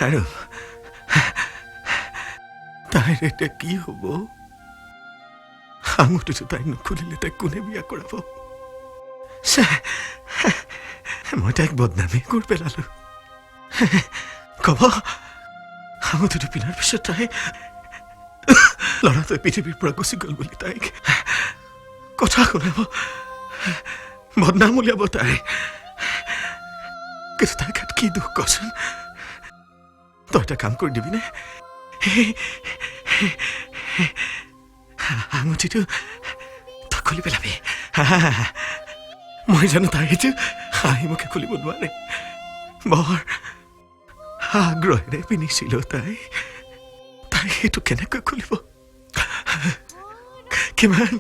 আৰু তাইৰ এতিয়া কি হব আঙুঠিটো তাই নুখুলিলে তাই কোনে বিয়া কৰাব মই তাইক বদনামী কৰি পেলালো কব আঙুঠিটো পিন্ধাৰ পিছত তাই ল'ৰাটোৱে পৃথিৱীৰ পৰা গুচি গ'ল বুলি তাইক কথা শুনাব বদনাম উলিয়াব তাই কিন্তু তাইৰ গাত কি দুখ কচোন তই এটা কাম কৰি দিবিনে আঙুঠিটো তই খুলি পেলাবি মই জানো তাই এইটো হাঁহি মুখে খুলিব নোৱাৰে বৰ আগ্ৰহেৰে পিন্ধিছিলো তাই সেইটো কেনেকৈ খুলিব কিমান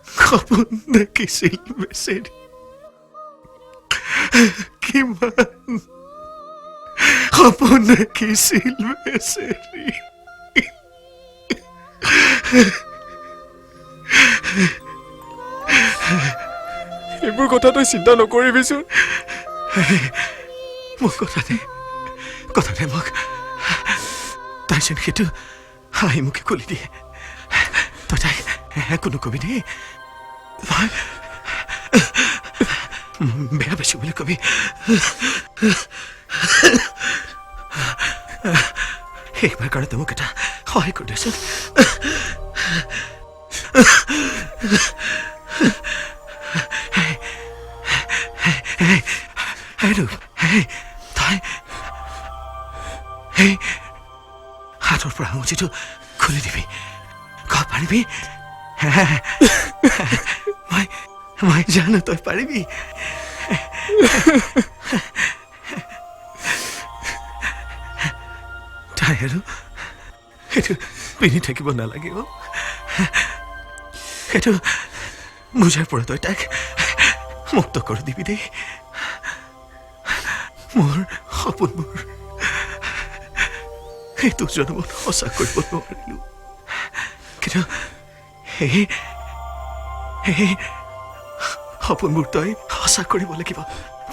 সপোন দেখিছিল বেচেৰি কিমান সপোন দেখিছিল বেচেৰি এইবোৰ কথা তই চিন্তা নকৰিবিচোন মোক কথাতে মোক তাই যেন সেইটো হাঁহি মুখে খুলি দিয়ে তই তাই একো নকবি দেই বেয়া পাইছো বুলি কবি সেইবাৰ কাৰণে মোক এটা সহায় কৰি দিয়চোন তই হাতৰ পৰা আঙুঠিটো খুলি দিবি কব পাৰিবি মই জানো তই পাৰিবি তাই আৰু সেইটো পিন্ধি থাকিব নালাগে সেইটো বুজাৰ পৰা তই তাক মুক্ত কৰি দিবি দেই মোৰ সপোনবোৰ সেইটো জন্মত সঁচা কৰিব নোৱাৰিলো কিন্তু সেই সপোনবোৰ তই সঁচা কৰিব লাগিব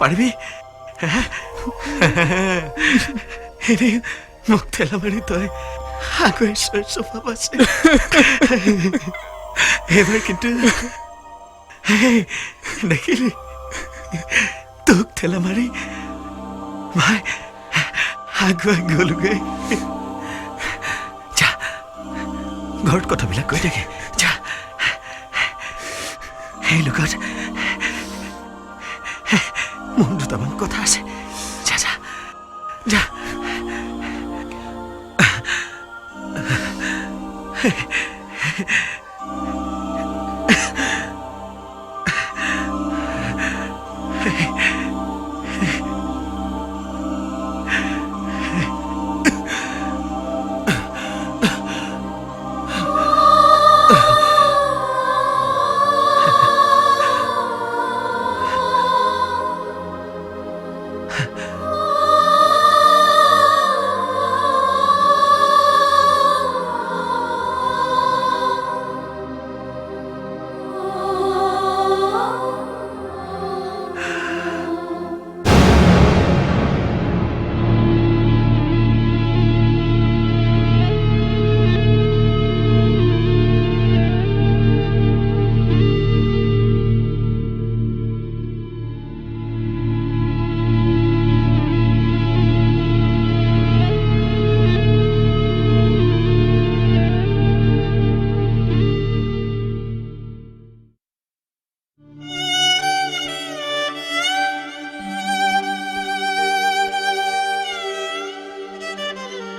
পাৰিবি এনেই মোক ঠেলা মাৰি তই আগুৱাই স্বভাৱ আছে এইবাৰ কিন্তু দেখিলি তোক ঠেলা মাৰি মই আগুৱাই গ'লোগৈ যা ঘৰত কথাবিলাক কৈ থাকে যা সেই লগত মোৰ দুটামান কথা আছে যা যা যা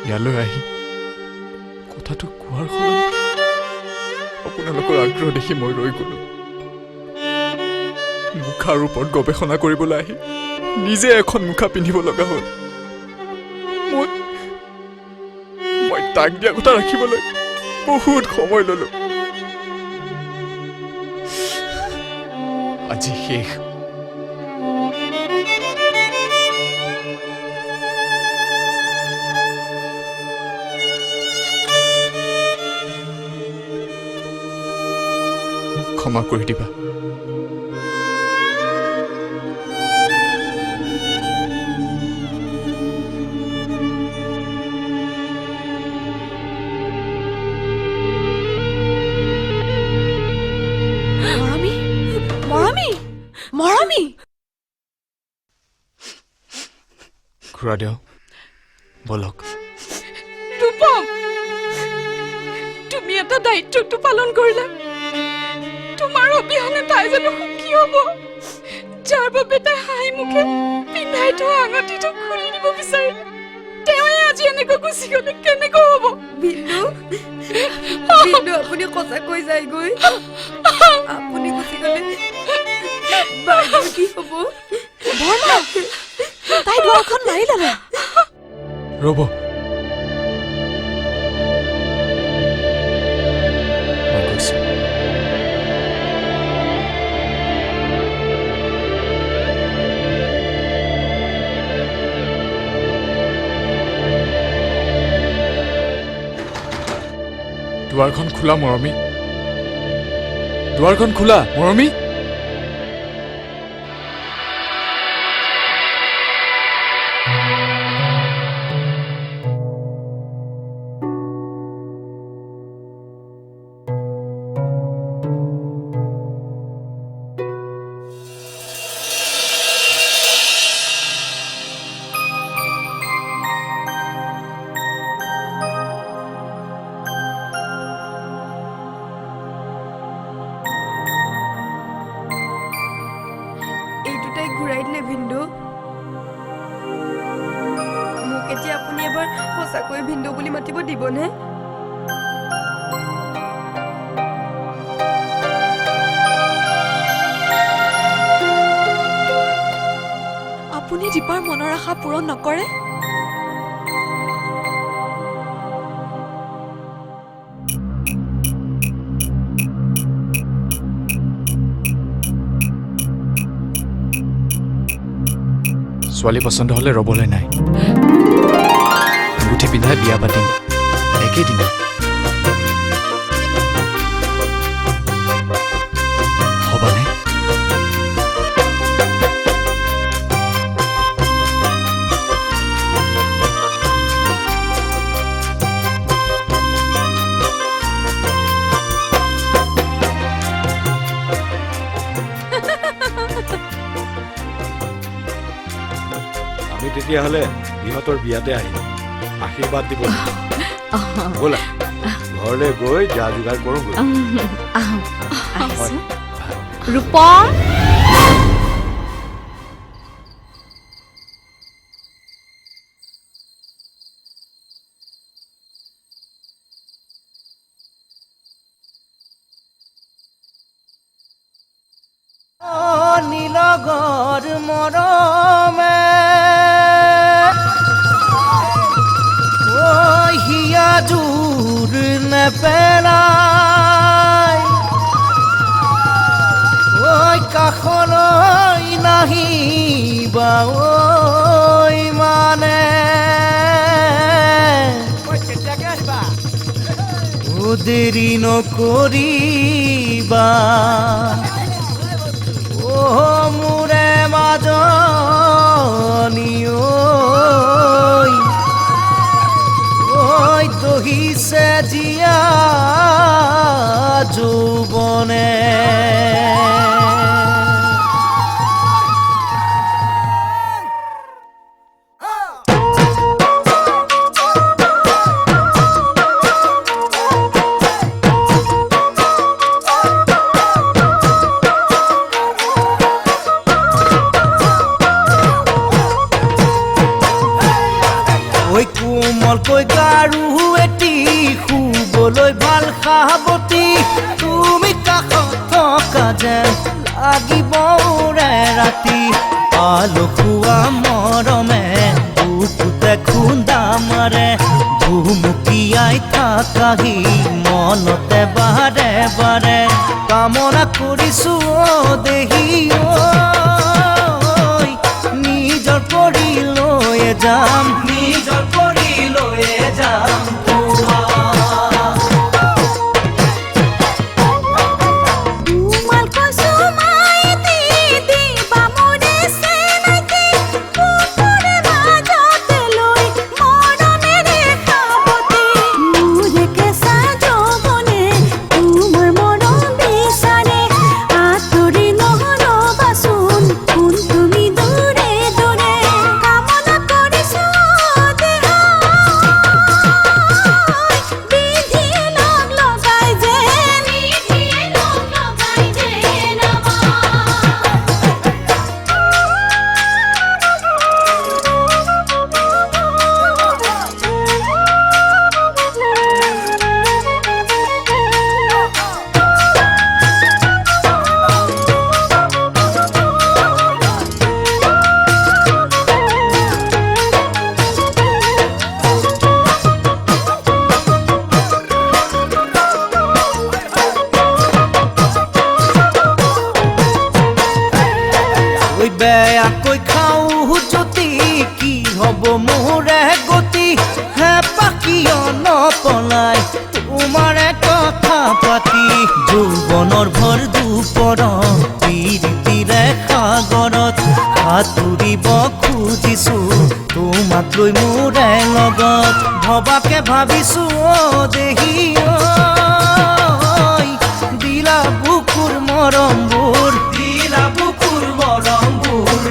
ইয়ালৈ আহি কথাটো কোৱাৰ সলনি আপোনালোকৰ আগ্ৰহ দেখি মই ৰৈ গলো মুখাৰ ওপৰত গৱেষণা কৰিবলৈ আহি নিজে এখন মুখা পিন্ধিব লগা হ'ল মই তাক দিয়া কথা ৰাখিবলৈ বহুত সময় ললো আজি শেষ ক্ষমা কৰি দিবা মৰমী ঘূৰা দিওঁ বলক ৰূপম তুমি এটা দায়িত্বটো পালন কৰিলা তোমাৰ অবিহনে তাই জানো সুখী হ'ব যাৰ বাবে তাই হাঁহি মুখে পিন্ধাই থোৱা আঙঠিটো খুলি দিব বিচাৰিলে তেওঁ আজি এনেকৈ গুচি গ'লে কেনেকৈ হ'ব বিন্দু আপুনি সঁচাকৈ যায়গৈ আপুনি গুচি গ'লে বাইদেউ কি হ'ব বৰমা তাই দুৱাৰখন মাৰি ল'লে ৰ'ব মই গৈছোঁ দুৱাৰখন খোলা মৰমী দুৱাৰখন খোলা মৰমী ঘূৰাই দিলে ভিন্দু মোক এতিয়া আপুনি এবাৰ সঁচাকৈ ভিন্দু বুলি মাতিব দিবনে আপুনি দীপাৰ মনৰ আশা পূৰণ নকৰে ছোৱালী পচন্দ হ'লে ৰ'বলৈ নাই গুঠি পিন্ধাই বিয়া পাতিম একেদিনে হ'বনে আমি তেতিয়াহ'লে ইহঁতৰ বিয়াতে আহিম আশীৰ্বাদ দিব ব'লা ঘৰলৈ গৈ যা যোগাৰ কৰোঁ ৰূপম নীলগৰ মৰমে হিয়া জোৰ নেপেলাই কাষলৈ নাহিবা মানে দেৰি নকৰিবা মোৰে মাজনী দহিছে জীয়া যৌৱনে ঐ কোমলকৈ গাৰু এটি শুবলৈ ভাল সাৱতী তুমি কাষত থকা যেন লাগিব ৰে ৰাতি আলসুৱা মৰমে বুকুতে খুন্দা মাৰে ভুমুকিয়াই থাকাহি মনতে বাৰে বাৰে কামনা কৰিছো দেহি নিজৰ কৰি লৈ যাম নিজৰ কৰি লৈ যাম বেয়াকৈ খাওঁ যদি কি হ'ব মোৰে গতি হে পাকিয় নপলাই তোমাৰে কথা পাতি যৌৱনৰ ভৰ দুপৰ পিৰিতিৰে সাগৰত সাঁতুৰিব খুজিছো তোমাক লৈ মোৰে লগত ভবাকে ভাবিছো দেহি দিলা বুকুৰ মৰমবোৰ দিলা বুকুৰ মৰমবোৰ